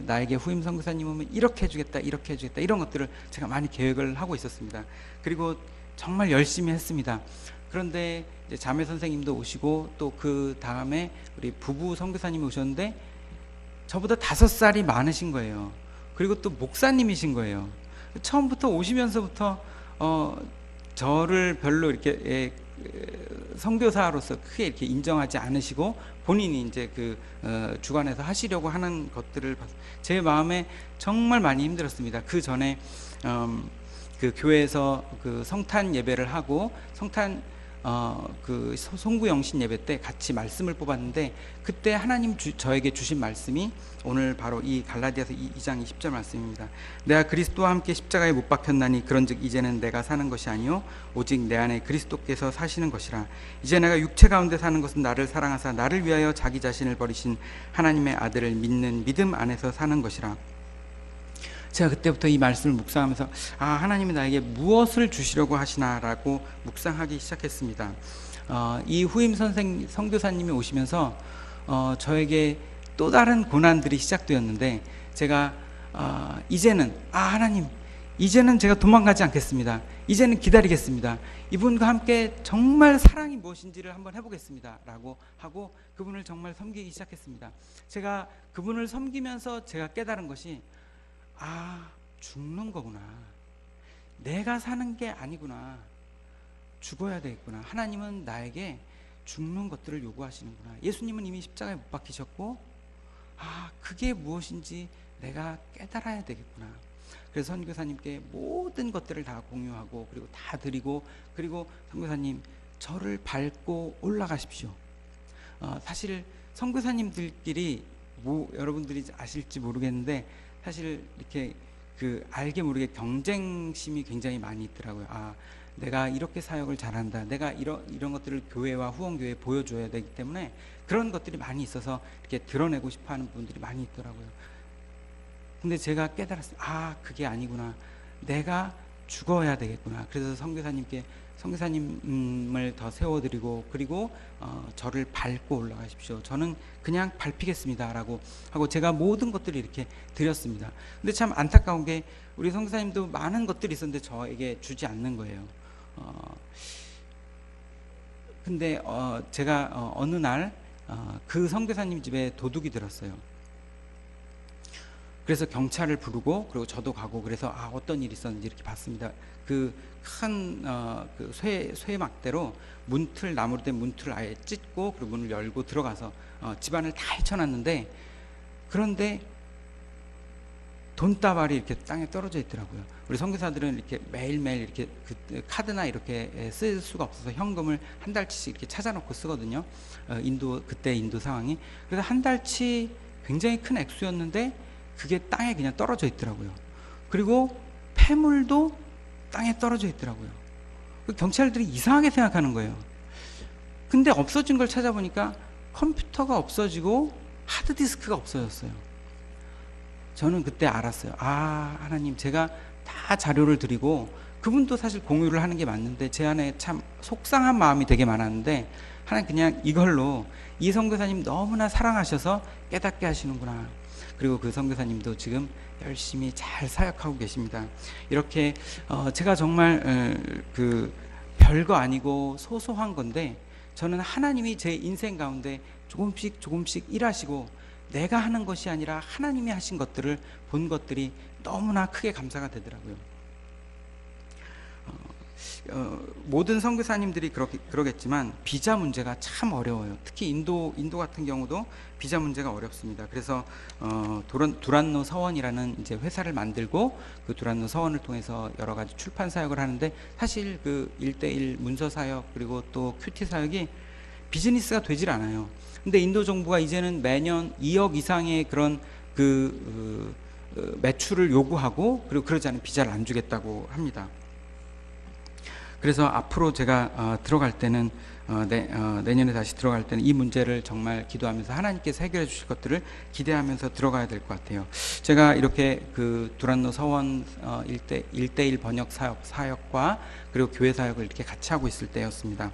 나에게 후임 선교사님 오면 이렇게 해주겠다 이런 것들을 제가 많이 계획을 하고 있었습니다. 그리고 정말 열심히 했습니다. 그런데 이제 자매 선생님도 오시고 또 그 다음에 우리 부부 선교사님이 오셨는데 저보다 5살이 많으신 거예요. 그리고 또 목사님이신 거예요. 처음부터 오시면서부터 저를 별로 이렇게 선교사로서 크게 이렇게 인정하지 않으시고 본인이 이제 주관해서 하시려고 하는 것들을 제 마음에 정말 많이 힘들었습니다. 그 전에 그 교회에서 그 성탄 예배를 하고 그 송구영신 예배 때 같이 말씀을 뽑았는데, 그때 하나님 저에게 주신 말씀이 오늘 바로 이 갈라디아서 2장 20절 말씀입니다. 내가 그리스도와 함께 십자가에 못 박혔나니 그런즉 이제는 내가 사는 것이 아니요 오직 내 안에 그리스도께서 사시는 것이라. 이제 내가 육체 가운데 사는 것은 나를 사랑하사 나를 위하여 자기 자신을 버리신 하나님의 아들을 믿는 믿음 안에서 사는 것이라. 제가 그때부터 이 말씀을 묵상하면서 하나님이 나에게 무엇을 주시려고 하시나라고 묵상하기 시작했습니다. 이 후임 선교사님이 오시면서 저에게 또 다른 고난들이 시작되었는데, 제가 이제는 하나님 이제는 제가 도망가지 않겠습니다. 이제는 기다리겠습니다. 이분과 함께 정말 사랑이 무엇인지를 한번 해보겠습니다. 라고 하고 그분을 정말 섬기기 시작했습니다. 제가 그분을 섬기면서 제가 깨달은 것이, 죽는 거구나. 내가 사는 게 아니구나. 죽어야 되겠구나. 하나님은 나에게 죽는 것들을 요구하시는구나. 예수님은 이미 십자가에 못 박히셨고, 그게 무엇인지 내가 깨달아야 되겠구나. 그래서 선교사님께 모든 것들을 다 공유하고, 그리고 다 드리고, 그리고 선교사님 저를 밟고 올라가십시오. 사실 선교사님들끼리 여러분들이 아실지 모르겠는데, 사실 이렇게 알게 모르게 경쟁심이 굉장히 많이 있더라고요. 내가 이렇게 사역을 잘한다. 내가 이런 것들을 교회와 후원교회에 보여줘야 되기 때문에 그런 것들이 많이 있어서 이렇게 드러내고 싶어 하는 분들이 많이 있더라고요. 근데 제가 깨달았어요. 그게 아니구나. 내가 죽어야 되겠구나. 그래서 선교사님을 더 세워드리고, 그리고 저를 밟고 올라가십시오. 저는 그냥 밟히겠습니다. 라고 하고 제가 모든 것들을 이렇게 드렸습니다. 근데 참 안타까운 게, 우리 선교사님도 많은 것들이 있었는데 저에게 주지 않는 거예요. 근데 제가 어느 날 그 선교사님 집에 도둑이 들었어요. 그래서 경찰을 부르고, 그리고 저도 가고, 그래서 어떤 일이 있었는지 이렇게 봤습니다. 그 큰 쇠막대로 나무로 된 문틀을 아예 찢고, 그리고 문을 열고 들어가서 집안을 다 헤쳐놨는데, 그런데 돈다발이 이렇게 땅에 떨어져 있더라고요. 우리 선교사들은 이렇게 매일매일 이렇게 카드나 이렇게 쓸 수가 없어서 현금을 한 달치씩 이렇게 찾아놓고 쓰거든요. 그때 인도 상황이. 그래서 한 달치 굉장히 큰 액수였는데 그게 땅에 그냥 떨어져 있더라고요. 그리고 폐물도 땅에 떨어져 있더라고요. 경찰들이 이상하게 생각하는 거예요. 근데 없어진 걸 찾아보니까 컴퓨터가 없어지고 하드디스크가 없어졌어요. 저는 그때 알았어요. 하나님, 제가 다 자료를 드리고, 그분도 사실 공유를 하는 게 맞는데 제 안에 참 속상한 마음이 되게 많았는데, 하나님 그냥 이걸로 이 선교사님 너무나 사랑하셔서 깨닫게 하시는구나. 그리고 그 선교사님도 지금 열심히 잘 사역하고 계십니다. 이렇게 제가 정말 별거 아니고 소소한 건데, 저는 하나님이 제 인생 가운데 조금씩 일하시고, 내가 하는 것이 아니라 하나님이 하신 것들을 본 것들이 너무나 크게 감사가 되더라고요. 모든 선교사님들이 그러겠지만 비자 문제가 참 어려워요. 특히 인도 같은 경우도 비자 문제가 어렵습니다. 그래서 두란노 서원이라는 이제 회사를 만들고, 그 두란노 서원을 통해서 여러 가지 출판 사역을 하는데, 사실 그 1:1 문서 사역, 그리고 또 큐티 사역이 비즈니스가 되질 않아요. 근데 인도 정부가 이제는 매년 2억 이상의 그런 매출을 요구하고, 그리고 그러지 않으면 비자를 안 주겠다고 합니다. 그래서 앞으로 제가 들어갈 때는 내년에 다시 들어갈 때는 이 문제를 정말 기도하면서 하나님께서 해결해 주실 것들을 기대하면서 들어가야 될 것 같아요. 제가 이렇게 그 두란노 서원 1:1 번역 사역과 그리고 교회 사역을 이렇게 같이 하고 있을 때였습니다.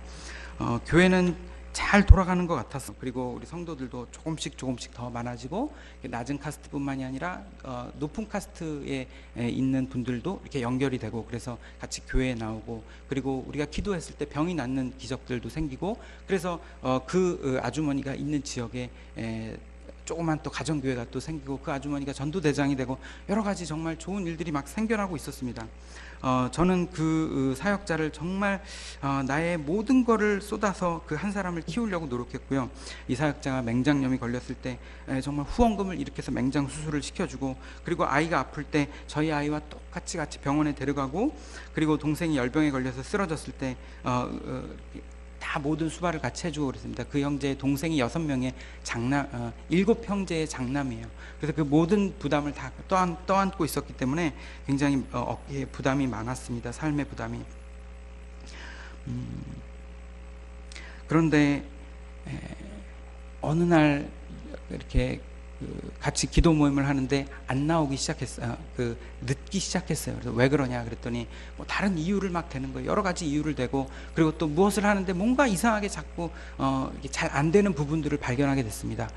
교회는 잘 돌아가는 것 같았어. 그리고 우리 성도들도 조금씩 더 많아지고, 낮은 카스트뿐만이 아니라 높은 카스트에 있는 분들도 이렇게 연결이 되고, 그래서 같이 교회에 나오고, 그리고 우리가 기도했을 때 병이 낫는 기적들도 생기고, 그래서 그 아주머니가 있는 지역에 조그만 또 가정교회가 또 생기고, 그 아주머니가 전도대장이 되고, 여러 가지 정말 좋은 일들이 막 생겨나고 있었습니다. 저는 그 사역자를 정말 나의 모든 거를 쏟아서 그 한 사람을 키우려고 노력했고요. 이 사역자가 맹장염이 걸렸을 때 정말 후원금을 일으켜서 맹장 수술을 시켜주고, 그리고 아이가 아플 때 저희 아이와 똑같이 같이 병원에 데려가고, 그리고 동생이 열병에 걸려서 쓰러졌을 때 다 모든 수발을 같이 해주고 그랬습니다. 그 형제의 동생이 6명의 7형제의 장남이에요. 그래서 그 모든 부담을 다 떠안고 있었기 때문에 굉장히 어깨에 부담이 많았습니다. 삶의 부담이. 그런데 어느 날 이렇게 같이 기도 모임을 하는데 안 나오기 시작했어요. 늦기 시작했어요. 그래서 왜 그러냐 그랬더니 뭐 다른 이유를 막 대는 거예요. 여러 가지 이유를 대고, 그리고 또 무엇을 하는데 뭔가 이상하게 자꾸 잘 안 되는 부분들을 발견하게 됐습니다.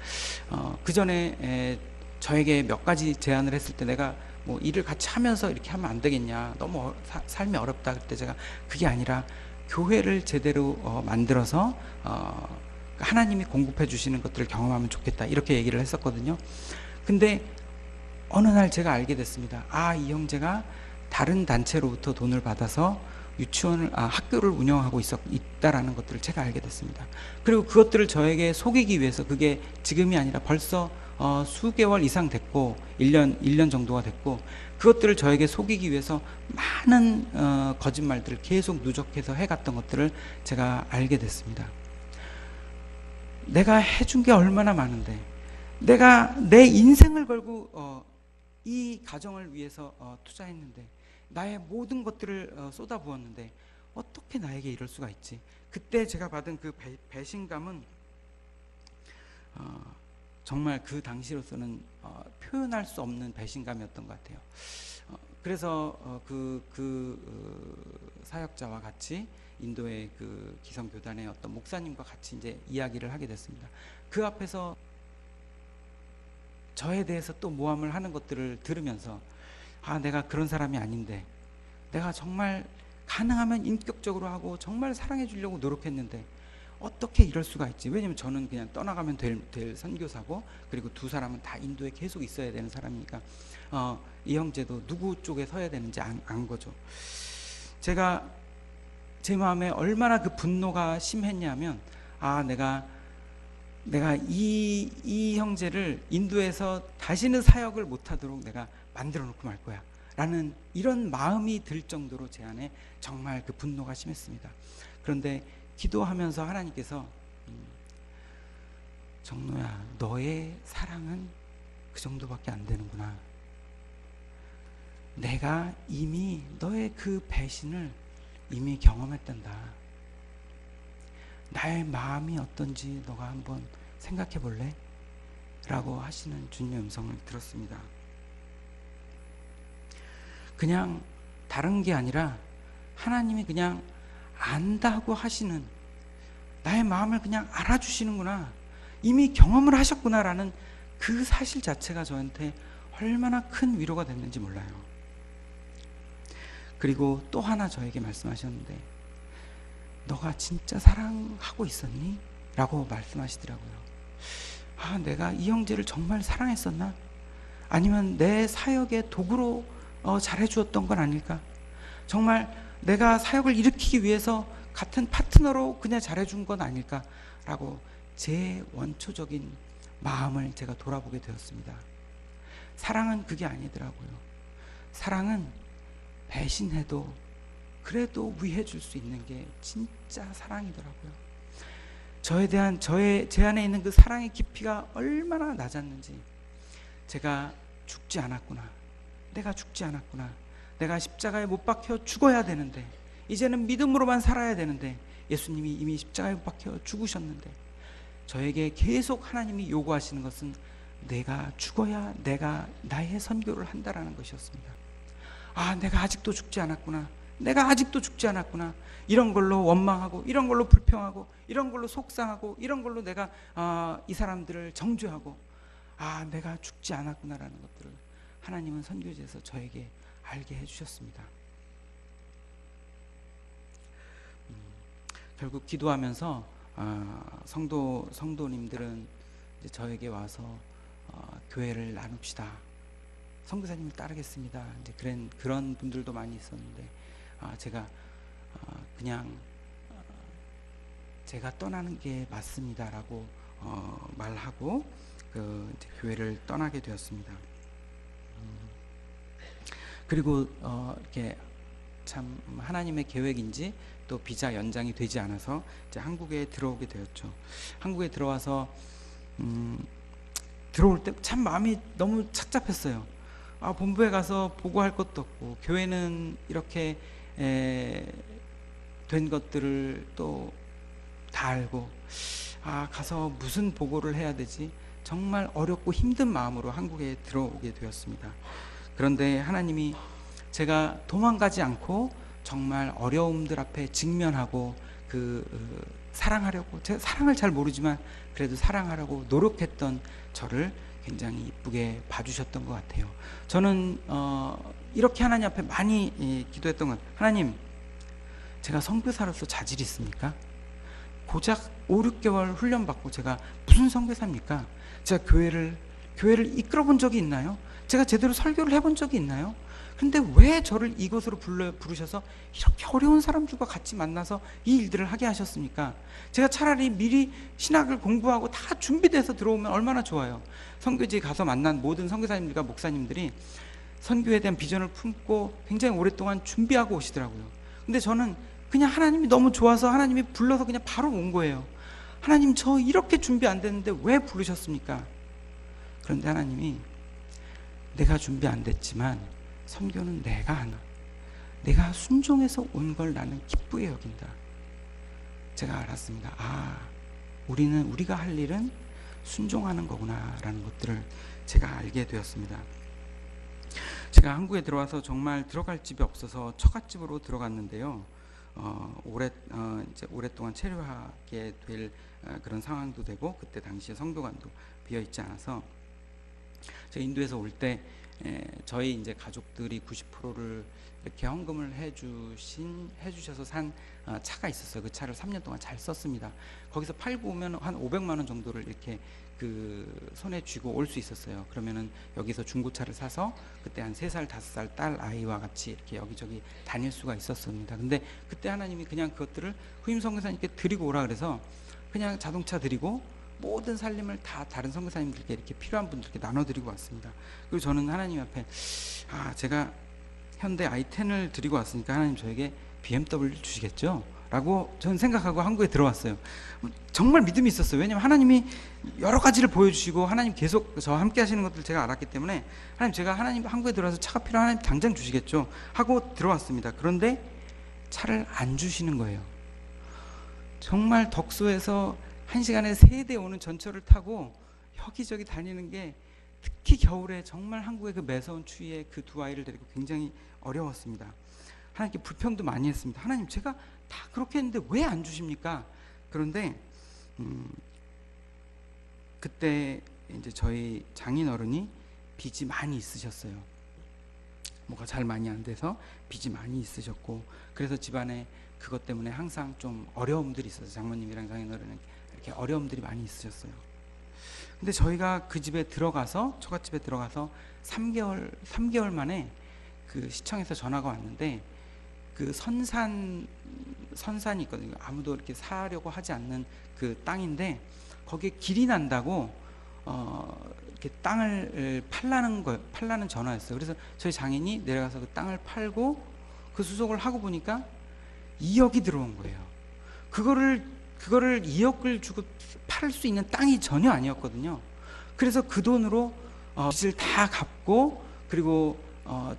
그 전에 저에게 몇 가지 제안을 했을 때 내가 뭐 일을 같이 하면서 이렇게 하면 안 되겠냐, 너무 삶이 어렵다. 그때 제가 그게 아니라 교회를 제대로 만들어서 하나님이 공급해 주시는 것들을 경험하면 좋겠다, 이렇게 얘기를 했었거든요. 근데 어느 날 제가 알게 됐습니다. 이 형제가 다른 단체로부터 돈을 받아서 학교를 운영하고 있다라는 것들을 제가 알게 됐습니다. 그리고 그것들을 저에게 속이기 위해서, 그게 지금이 아니라 벌써 수개월 이상 됐고 1년 정도가 됐고, 그것들을 저에게 속이기 위해서 많은 거짓말들을 계속 누적해서 해갔던 것들을 제가 알게 됐습니다. 내가 해준 게 얼마나 많은데, 내가 내 인생을 걸고 이 가정을 위해서 투자했는데, 나의 모든 것들을 쏟아부었는데 어떻게 나에게 이럴 수가 있지? 그때 제가 받은 그 배신감은 정말 그 당시로서는 표현할 수 없는 배신감이었던 것 같아요. 그래서 사역자와 같이 인도의 그 기성교단의 어떤 목사님과 같이 이제 이야기를 하게 됐습니다. 그 앞에서 저에 대해서 또 모함을 하는 것들을 들으면서, 내가 그런 사람이 아닌데, 내가 정말 가능하면 인격적으로 하고 정말 사랑해 주려고 노력했는데 어떻게 이럴 수가 있지? 왜냐면 저는 그냥 떠나가면 될 선교사고, 그리고 두 사람은 다 인도에 계속 있어야 되는 사람이니까 이 형제도 누구 쪽에 서야 되는지 안 거죠. 제가 제 마음에 얼마나 그 분노가 심했냐면, 내가 이 형제를 인도에서 다시는 사역을 못하도록 내가 만들어 놓고 말 거야 라는 이런 마음이 들 정도로 제 안에 정말 그 분노가 심했습니다. 그런데 기도하면서 하나님께서 정노야, 너의 사랑은 그 정도밖에 안 되는구나. 내가 이미 너의 그 배신을 이미 경험했단다. 나의 마음이 어떤지 너가 한번 생각해 볼래? 라고 하시는 주님의 음성을 들었습니다. 그냥 다른 게 아니라 하나님이 그냥 안다고 하시는, 나의 마음을 그냥 알아주시는구나, 이미 경험을 하셨구나라는 그 사실 자체가 저한테 얼마나 큰 위로가 됐는지 몰라요. 그리고 또 하나 저에게 말씀하셨는데, 너가 진짜 사랑하고 있었니? 라고 말씀하시더라고요. 내가 이 형제를 정말 사랑했었나? 아니면 내 사역의 도구로 잘해주었던 건 아닐까? 정말 내가 사역을 일으키기 위해서 같은 파트너로 그냥 잘해준 건 아닐까? 라고 제 원초적인 마음을 제가 돌아보게 되었습니다. 사랑은 그게 아니더라고요. 사랑은 배신해도 그래도 위해 줄 수 있는 게 진짜 사랑이더라고요. 제 안에 있는 그 사랑의 깊이가 얼마나 낮았는지, 제가 죽지 않았구나, 내가 죽지 않았구나, 내가 십자가에 못 박혀 죽어야 되는데, 이제는 믿음으로만 살아야 되는데, 예수님이 이미 십자가에 못 박혀 죽으셨는데, 저에게 계속 하나님이 요구하시는 것은 내가 죽어야 내가 나의 선교를 한다라는 것이었습니다. 내가 아직도 죽지 않았구나, 내가 아직도 죽지 않았구나, 이런 걸로 원망하고, 이런 걸로 불평하고, 이런 걸로 속상하고, 이런 걸로 내가 이 사람들을 정죄하고, 내가 죽지 않았구나라는 것들을 하나님은 선교지에서 저에게 알게 해주셨습니다. 결국 기도하면서 성도님들은 이제 저에게 와서 교회를 나눕시다, 선교사님을 따르겠습니다, 이제 그런 분들도 많이 있었는데, 제가 그냥 제가 떠나는 게 맞습니다라고 말하고 이제 교회를 떠나게 되었습니다. 그리고 이렇게 참 하나님의 계획인지 또 비자 연장이 되지 않아서 이제 한국에 들어오게 되었죠. 한국에 들어와서 들어올 때 참 마음이 너무 착잡했어요. 본부에 가서 보고할 것도 없고, 교회는 이렇게 된 것들을 또 다 알고, 가서 무슨 보고를 해야 되지? 정말 어렵고 힘든 마음으로 한국에 들어오게 되었습니다. 그런데 하나님이 제가 도망가지 않고 정말 어려움들 앞에 직면하고 사랑하려고, 제가 사랑을 잘 모르지만 그래도 사랑하려고 노력했던 저를 굉장히 이쁘게 봐주셨던 것 같아요. 저는 이렇게 하나님 앞에 많이 기도했던 것 같아요. 하나님, 제가 선교사로서 자질이 있습니까? 고작 5, 6개월 훈련받고 제가 무슨 선교사입니까? 제가 교회를 이끌어 본 적이 있나요? 제가 제대로 설교를 해본 적이 있나요? 근데 왜 저를 이곳으로 부르셔서 이렇게 어려운 사람들과 같이 만나서 이 일들을 하게 하셨습니까? 제가 차라리 미리 신학을 공부하고 다 준비돼서 들어오면 얼마나 좋아요. 선교지에 가서 만난 모든 선교사님들과 목사님들이 선교에 대한 비전을 품고 굉장히 오랫동안 준비하고 오시더라고요. 근데 저는 그냥 하나님이 너무 좋아서 하나님이 불러서 그냥 바로 온 거예요. 하나님, 저 이렇게 준비 안 됐는데 왜 부르셨습니까? 그런데 하나님이 내가 준비 안 됐지만 선교는 내가 하나, 내가 순종해서 온 걸 나는 기쁘게 여긴다. 제가 알았습니다. 우리가 할 일은 순종하는 거구나 라는 것들을 제가 알게 되었습니다. 제가 한국에 들어와서 정말 들어갈 집이 없어서 처갓집으로 들어갔는데요. 이제 오랫동안 체류하게 될 그런 상황도 되고, 그때 당시에 성교관도 비어 있지 않아서 제가 인도에서 올 때 저희 이제 가족들이 90%를 이렇게 헌금을 해주셔서 산 차가 있었어요. 그 차를 3년 동안 잘 썼습니다. 거기서 팔고 오면 한 500만 원 정도를 이렇게 그 손에 쥐고 올 수 있었어요. 그러면은 여기서 중고차를 사서 그때 한 3살, 5살 딸 아이와 같이 이렇게 여기저기 다닐 수가 있었습니다. 근데 그때 하나님이 그냥 그것들을 후임 선교사님께 드리고 오라 그래서 그냥 자동차 드리고 모든 살림을 다 다른 선교사님들께 이렇게 필요한 분들께 나눠드리고 왔습니다. 그리고 저는 하나님 앞에 제가 현대 i10을 드리고 왔으니까 하나님 저에게 BMW 주시겠죠? 라고 저는 생각하고 한국에 들어왔어요. 정말 믿음이 있었어요. 왜냐면 하나님이 여러 가지를 보여주시고 하나님 계속 저와 함께 하시는 것들을 제가 알았기 때문에 하나님 한국에 들어와서 차가 필요한 하나님 당장 주시겠죠? 하고 들어왔습니다. 그런데 차를 안 주시는 거예요. 정말 덕소에서 1시간에 3대 오는 전철을 타고 여기저기 다니는 게 특히 겨울에 정말 한국의 그 매서운 추위에 그 두 아이를 데리고 굉장히 어려웠습니다. 하나님께 불평도 많이 했습니다. 하나님, 제가 다 그렇게 했는데 왜 안 주십니까? 그런데 그때 이제 저희 장인어른이 빚이 많이 있으셨어요. 뭐가 잘 많이 안 돼서 빚이 많이 있으셨고, 그래서 집안에 그것 때문에 항상 좀 어려움들이 있었어요. 장모님이랑 장인어른은 이렇게 어려움들이 많이 있으셨어요. 근데 저희가 그 집에 들어가서, 처갓집에 들어가서 3개월 만에 그 시청에서 전화가 왔는데, 그 선산이 있거든요. 아무도 이렇게 사려고 하지 않는 그 땅인데 거기에 길이 난다고 이렇게 땅을 팔라는 전화였어요. 그래서 저희 장인이 내려가서 그 땅을 팔고 그 수속을 하고 보니까 2억이 들어온 거예요. 그거를 2억을 주고 팔 수 있는 땅이 전혀 아니었거든요. 그래서 그 돈으로 빚을 다 갚고, 그리고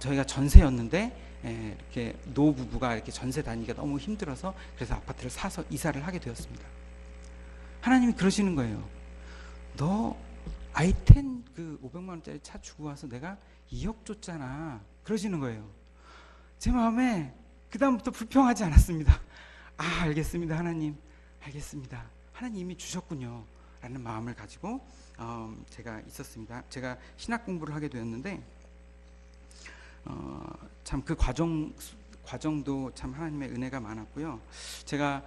저희가 전세였는데 이렇게 노부부가 이렇게 전세 다니기가 너무 힘들어서 그래서 아파트를 사서 이사를 하게 되었습니다. 하나님이 그러시는 거예요. 너 i10 그 500만 원짜리 차 주고 와서 내가 2억 줬잖아. 그러시는 거예요. 제 마음에 그 다음부터 불평하지 않았습니다. 알겠습니다, 하나님. 알겠습니다. 하나님 이미 주셨군요. 라는 마음을 가지고 제가 있었습니다. 제가 신학 공부를 하게 되었는데 참 그 과정도 참 하나님의 은혜가 많았고요. 제가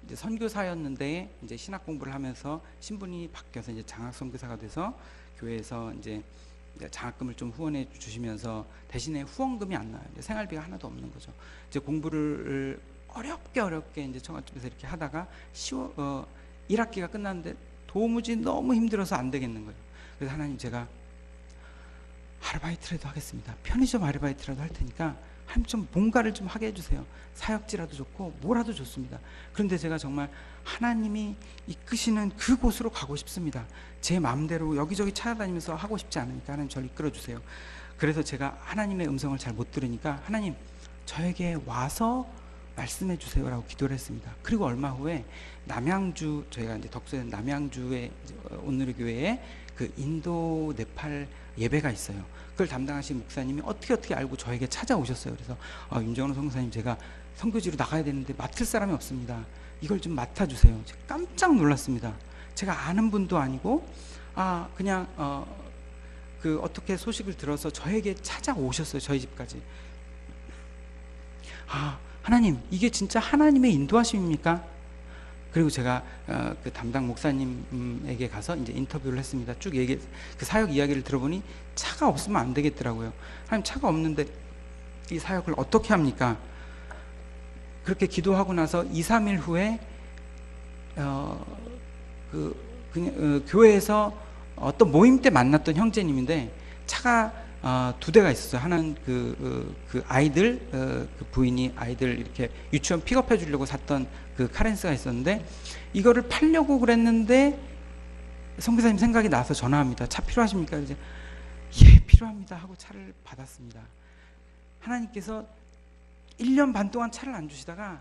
이제 선교사였는데 이제 신학 공부를 하면서 신분이 바뀌어서 이제 장학 선교사가 돼서 교회에서 이제 장학금을 좀 후원해 주시면서 대신에 후원금이 안 나와요. 생활비가 하나도 없는 거죠. 이제 공부를 어렵게 이제 처갓집에서 이렇게 하다가 1학기가 끝났는데 도무지 너무 힘들어서 안 되겠는 거예요. 그래서 하나님, 제가 아르바이트라도 하겠습니다. 편의점 아르바이트라도 할 테니까 하나님 좀 뭔가를 좀 하게 해주세요. 사역지라도 좋고 뭐라도 좋습니다. 그런데 제가 정말 하나님이 이끄시는 그곳으로 가고 싶습니다. 제 마음대로 여기저기 찾아다니면서 하고 싶지 않으니까 하나님 저를 이끌어주세요. 그래서 제가 하나님의 음성을 잘 못 들으니까 하나님, 저에게 와서 말씀해 주세요라고 기도를 했습니다. 그리고 얼마 후에 남양주, 저희가 이제 덕소에 남양주의 온누리 교회에 그 인도 네팔 예배가 있어요. 그걸 담당하신 목사님이 어떻게 알고 저에게 찾아오셨어요. 그래서 윤정원 선교사님, 제가 선교지로 나가야 되는데 맡을 사람이 없습니다. 이걸 좀 맡아주세요. 제가 깜짝 놀랐습니다. 제가 아는 분도 아니고 그냥 어떻게 소식을 들어서 저에게 찾아오셨어요. 저희 집까지. 하나님, 이게 진짜 하나님의 인도하심입니까? 그리고 제가 그 담당 목사님에게 가서 이제 인터뷰를 했습니다. 쭉 그 사역 이야기를 들어보니 차가 없으면 안 되겠더라고요. 하나님, 차가 없는데 이 사역을 어떻게 합니까? 그렇게 기도하고 나서 2, 3일 후에 교회에서 어떤 모임 때 만났던 형제님인데 차가 2대가 있었어요. 하나는 그 아이들 그 부인이 아이들 이렇게 유치원 픽업해 주려고 샀던 그 카렌스가 있었는데 이거를 팔려고 그랬는데 선교사님 생각이 나서 전화합니다. 차 필요하십니까? 이제 예, 필요합니다 하고 차를 받았습니다. 하나님께서 1년 반 동안 차를 안 주시다가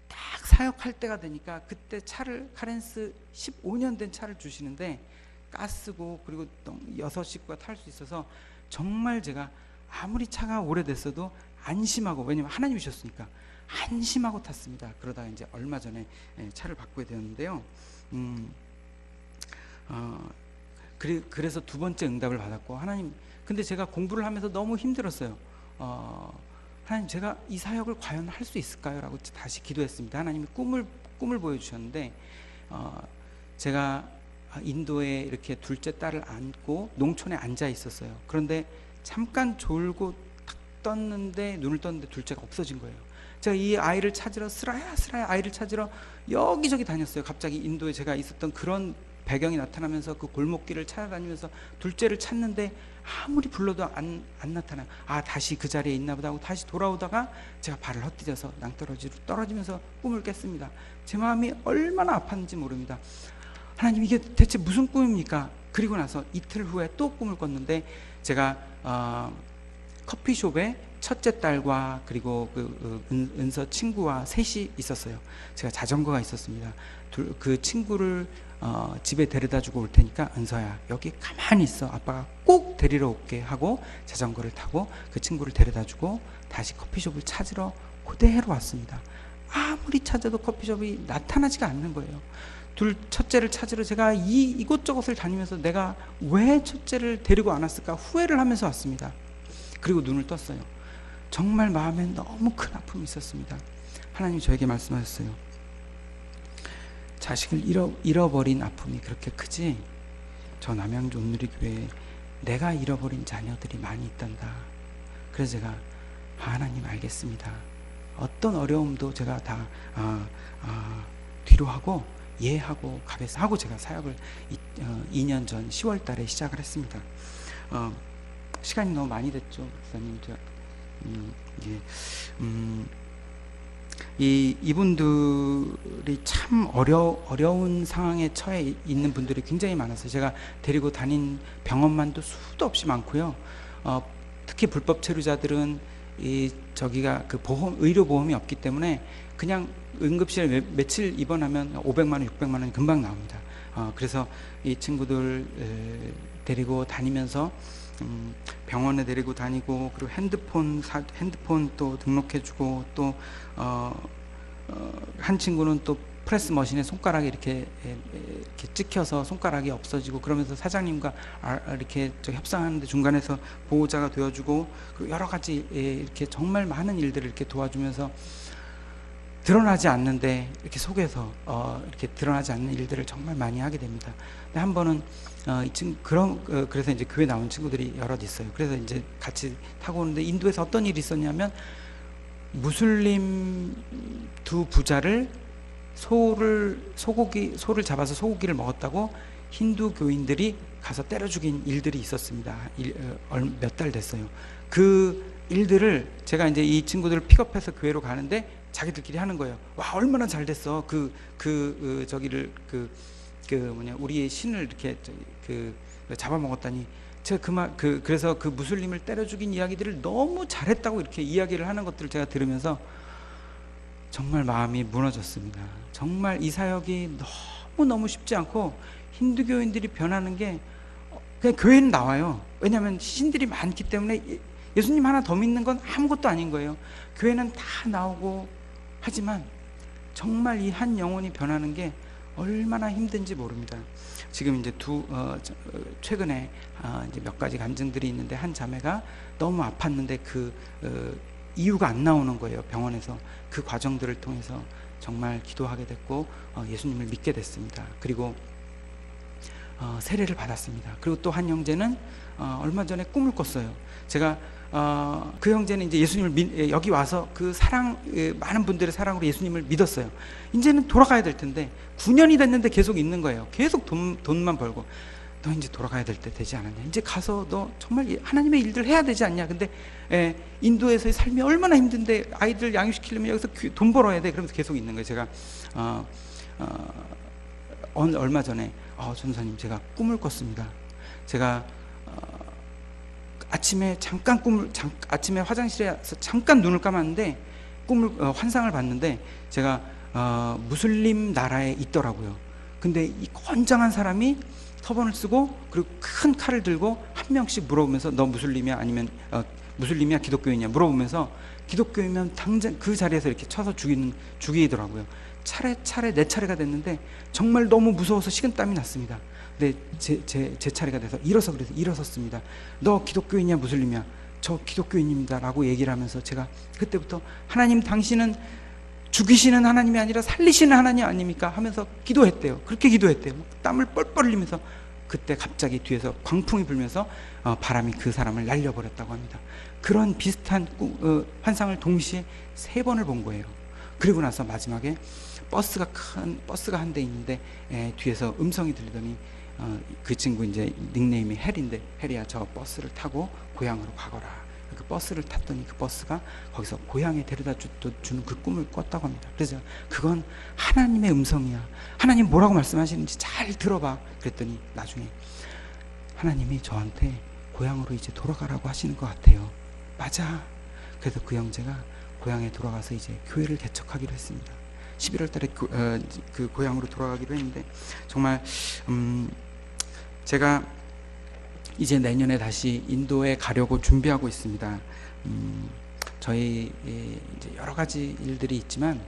딱 사역할 때가 되니까 그때 차를 카렌스 15년 된 차를 주시는데 가스고 그리고 6식구가 탈 수 있어서 정말 제가 아무리 차가 오래됐어도 안심하고, 왜냐면 하나님 주셨으니까 안심하고 탔습니다. 그러다가 이제 얼마 전에 차를 바꾸게 되었는데요. 그래서 2번째 응답을 받았고, 하나님, 근데 제가 공부를 하면서 너무 힘들었어요. 하나님, 제가 이 사역을 과연 할 수 있을까요? 라고 다시 기도했습니다. 하나님이 꿈을 보여주셨는데 제가 인도에 이렇게 둘째 딸을 안고 농촌에 앉아 있었어요. 그런데 잠깐 졸고 탁 떴는데, 눈을 떴는데 둘째가 없어진 거예요. 제가 이 아이를 찾으러 스라야 아이를 찾으러 여기저기 다녔어요. 갑자기 인도에 제가 있었던 그런 배경이 나타나면서 그 골목길을 찾아다니면서 둘째를 찾는데 아무리 불러도 안 나타나요. 다시 그 자리에 있나 보다 하고 다시 돌아오다가 제가 발을 헛디뎌서 낭떠러지로 떨어지면서 꿈을 깼습니다. 제 마음이 얼마나 아팠는지 모릅니다. 하나님, 이게 대체 무슨 꿈입니까? 그리고 나서 이틀 후에 또 꿈을 꿨는데 제가 커피숍에 첫째 딸과 그리고 은서 친구와 셋이 있었어요. 제가 자전거가 있었습니다. 그 친구를 집에 데려다 주고 올 테니까 은서야, 여기 가만히 있어, 아빠가 꼭 데리러 올게 하고 자전거를 타고 그 친구를 데려다 주고 다시 커피숍을 찾으러 그대로 왔습니다. 아무리 찾아도 커피숍이 나타나지가 않는 거예요. 첫째를 찾으러 제가 이곳저곳을 다니면서 내가 왜 첫째를 데리고 안 왔을까 후회를 하면서 왔습니다. 그리고 눈을 떴어요. 정말 마음에 너무 큰 아픔이 있었습니다. 하나님이 저에게 말씀하셨어요. 자식을 잃어버린 아픔이 그렇게 크지? 저 남양주 온누리교회에 내가 잃어버린 자녀들이 많이 있단다. 그래서 제가 하나님, 알겠습니다. 어떤 어려움도 제가 다 뒤로 하고 예하고 가베스 하고 제가 사역을 2년 전 10월 달에 시작을 했습니다. 시간이 너무 많이 됐죠, 목사님. 이분들이 참 어려운 상황에 처해 있는 분들이 굉장히 많았어요. 제가 데리고 다닌 병원만도 수도 없이 많고요. 특히 불법 체류자들은 저기가 그 의료 보험이 없기 때문에 그냥 응급실에 며칠 입원하면 500만 원, 600만 원이 금방 나옵니다. 그래서 이 친구들 데리고 다니면서 병원에 데리고 다니고, 그리고 핸드폰 또 등록해주고, 또 한 친구는 또 프레스 머신에 손가락에 이렇게 찍혀서 손가락이 없어지고, 그러면서 사장님과 이렇게 협상하는데 중간에서 보호자가 되어주고, 그리고 여러 가지 이렇게 정말 많은 일들을 이렇게 도와주면서 드러나지 않는데 이렇게 속에서 이렇게 드러나지 않는 일들을 정말 많이 하게 됩니다. 근데 한 번은 그래서 이제 교회 나온 친구들이 여럿 있어요. 그래서 이제 같이 타고 오는데 인도에서 어떤 일이 있었냐면, 무슬림 2 부자를 소를 잡아서 소고기를 먹었다고 힌두 교인들이 가서 때려 죽인 일들이 있었습니다. 몇 달 됐어요. 그 일들을 제가 이제 이 친구들을 픽업해서 교회로 가는데 자기들끼리 하는 거예요. 와, 얼마나 잘 됐어. 우리의 신을 이렇게 잡아먹었다니. 제가 그래서 그 무슬림을 때려 죽인 이야기들을 너무 잘했다고 이렇게 이야기를 하는 것들을 제가 들으면서 정말 마음이 무너졌습니다. 정말 이 사역이 너무너무 쉽지 않고, 힌두교인들이 변하는 게 그냥 교회는 나와요. 왜냐하면 신들이 많기 때문에 예수님 하나 더 믿는 건 아무것도 아닌 거예요. 교회는 다 나오고 하지만 정말 이 한 영혼이 변하는 게 얼마나 힘든지 모릅니다. 지금 이제 최근에 이제 몇 가지 간증들이 있는데, 한 자매가 너무 아팠는데 이유가 안 나오는 거예요, 병원에서. 그 과정들을 통해서 정말 기도하게 됐고 예수님을 믿게 됐습니다. 그리고 세례를 받았습니다. 그리고 또 한 형제는 얼마 전에 꿈을 꿨어요. 제가 그 형제는 이제 예수님을 여기 와서 그 많은 분들의 사랑으로 예수님을 믿었어요. 이제는 돌아가야 될 텐데 9년이 됐는데 계속 있는 거예요. 계속 돈만 벌고, 너 이제 돌아가야 될 때 되지 않았냐, 이제 가서 너 정말 하나님의 일들 해야 되지 않냐. 근데 인도에서의 삶이 얼마나 힘든데 아이들 양육시키려면 여기서 돈 벌어야 돼. 그러면서 계속 있는 거예요. 제가 얼마 전에 전사님, 제가 꿈을 꿨습니다. 제가 아침에 아침에 화장실에서 잠깐 눈을 감았는데 환상을 봤는데, 제가 무슬림 나라에 있더라고요. 근데 이 건장한 사람이 터번을 쓰고 그리고 큰 칼을 들고 한 명씩 물어보면서, 너 무슬림이야? 아니면 무슬림이야? 기독교인이야? 물어보면서, 기독교이면 당장 그 자리에서 이렇게 쳐서 죽이더라고요. 차례 내 차례가 됐는데 정말 너무 무서워서 식은땀이 났습니다. 근데 제 차례가 돼서 일어섰습니다. 너 기독교인이야? 무슬림이야? 저 기독교인입니다 라고 얘기를 하면서, 제가 그때부터 하나님, 당신은 죽이시는 하나님이 아니라 살리시는 하나님 아닙니까? 하면서 기도했대요. 그렇게 기도했대요. 땀을 뻘뻘 흘리면서. 그때 갑자기 뒤에서 광풍이 불면서 바람이 그 사람을 날려버렸다고 합니다. 그런 비슷한 환상을 동시에 3번을 본 거예요. 그리고 나서 마지막에 버스가 한 대 있는데 뒤에서 음성이 들리더니 그 친구 이제 닉네임이 헬인데, 헬이야, 저 버스를 타고 고향으로 가거라. 그 버스를 탔더니 그 버스가 거기서 고향에 데려다 주는 그 꿈을 꿨다고 합니다. 그래서 그건 하나님의 음성이야, 하나님 뭐라고 말씀하시는지 잘 들어봐. 그랬더니 나중에 하나님이 저한테 고향으로 이제 돌아가라고 하시는 것 같아요. 맞아. 그래서 그 형제가 고향에 돌아가서 이제 교회를 개척하기로 했습니다. 11월 달에 그 고향으로 돌아가기로 했는데, 정말 제가 이제 내년에 다시 인도에 가려고 준비하고 있습니다. 저희 이제 여러 가지 일들이 있지만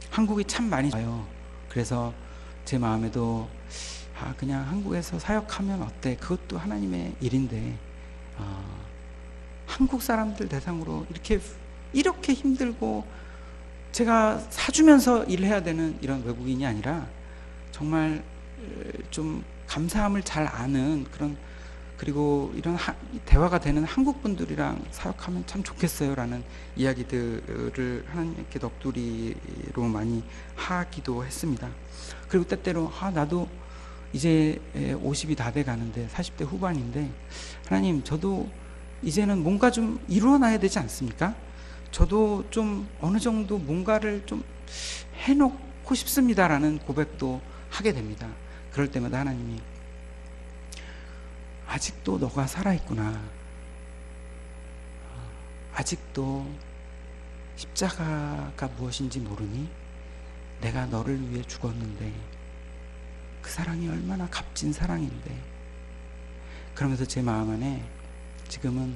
한국이 참 많이 좋아요. 그래서 제 마음에도 그냥 한국에서 사역하면 어때? 그것도 하나님의 일인데 한국 사람들 대상으로 이렇게 힘들고 제가 사주면서 일해야 되는 이런 외국인이 아니라, 정말 좀 감사함을 잘 아는 그리고 이런 대화가 되는 한국 분들이랑 사역하면 참 좋겠어요 라는 이야기들을 하나님께 넋두리로 많이 하기도 했습니다. 그리고 때때로 나도 이제 50이 다 돼 가는데 40대 후반인데, 하나님, 저도 이제는 뭔가 좀 이루어놔야 되지 않습니까? 저도 좀 어느 정도 뭔가를 좀 해놓고 싶습니다라는 고백도 하게 됩니다. 그럴 때마다 하나님이, 아직도 너가 살아있구나, 아직도 십자가가 무엇인지 모르니? 내가 너를 위해 죽었는데 그 사랑이 얼마나 값진 사랑인데. 그러면서 제 마음 안에 지금은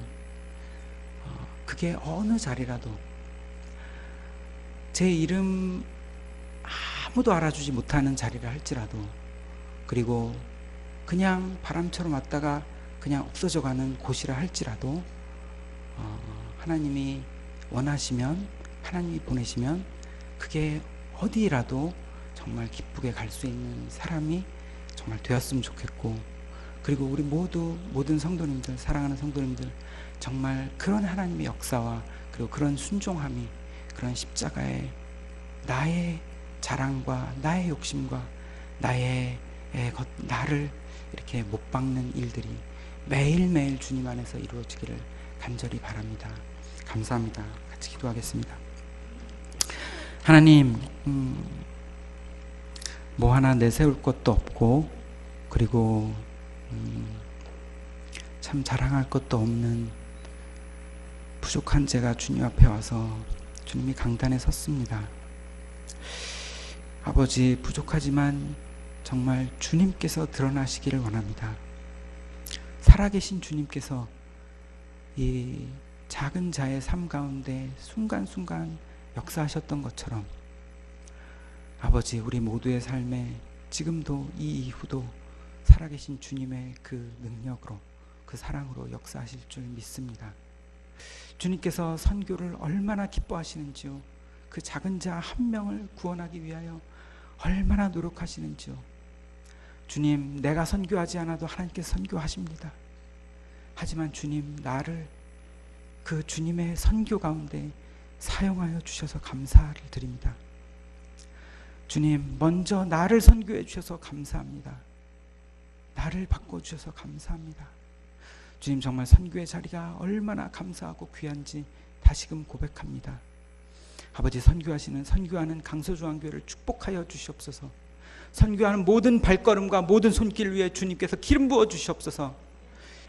그게 어느 자리라도, 제 이름 아무도 알아주지 못하는 자리를 할지라도, 그리고 그냥 바람처럼 왔다가 그냥 없어져가는 곳이라 할지라도 하나님이 원하시면, 하나님이 보내시면 그게 어디라도 정말 기쁘게 갈 수 있는 사람이 정말 되었으면 좋겠고, 그리고 우리 모든 성도님들, 사랑하는 성도님들, 정말 그런 하나님의 역사와 그리고 그런 순종함이, 그런 십자가에 나의 자랑과 나의 욕심과 나를 이렇게 못 박는 일들이 매일매일 주님 안에서 이루어지기를 간절히 바랍니다. 감사합니다. 같이 기도하겠습니다. 하나님, 뭐 하나 내세울 것도 없고, 그리고 참 자랑할 것도 없는 부족한 제가 주님 앞에 와서 주님이 강단에 섰습니다. 아버지, 부족하지만 정말 주님께서 드러나시기를 원합니다. 살아계신 주님께서 이 작은 자의 삶 가운데 순간순간 역사하셨던 것처럼, 아버지, 우리 모두의 삶에 지금도 이 이후도 살아계신 주님의 그 능력으로, 그 사랑으로 역사하실 줄 믿습니다. 주님께서 선교를 얼마나 기뻐하시는지요, 그 작은 자 한 명을 구원하기 위하여 얼마나 노력하시는지요. 주님, 내가 선교하지 않아도 하나님께서 선교하십니다. 하지만 주님, 나를 그 주님의 선교 가운데 사용하여 주셔서 감사를 드립니다. 주님, 먼저 나를 선교해 주셔서 감사합니다. 나를 바꿔주셔서 감사합니다. 주님, 정말 선교의 자리가 얼마나 감사하고 귀한지 다시금 고백합니다. 아버지, 선교하는 강서중앙교회를 축복하여 주시옵소서. 선교하는 모든 발걸음과 모든 손길 위에 주님께서 기름 부어 주시옵소서.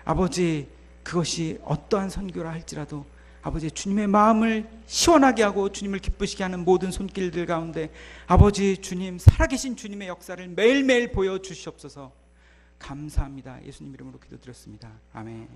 아버지, 그것이 어떠한 선교라 할지라도 아버지, 주님의 마음을 시원하게 하고 주님을 기쁘시게 하는 모든 손길들 가운데 아버지, 주님, 살아계신 주님의 역사를 매일매일 보여주시옵소서. 감사합니다. 예수님 이름으로 기도드렸습니다. 아멘.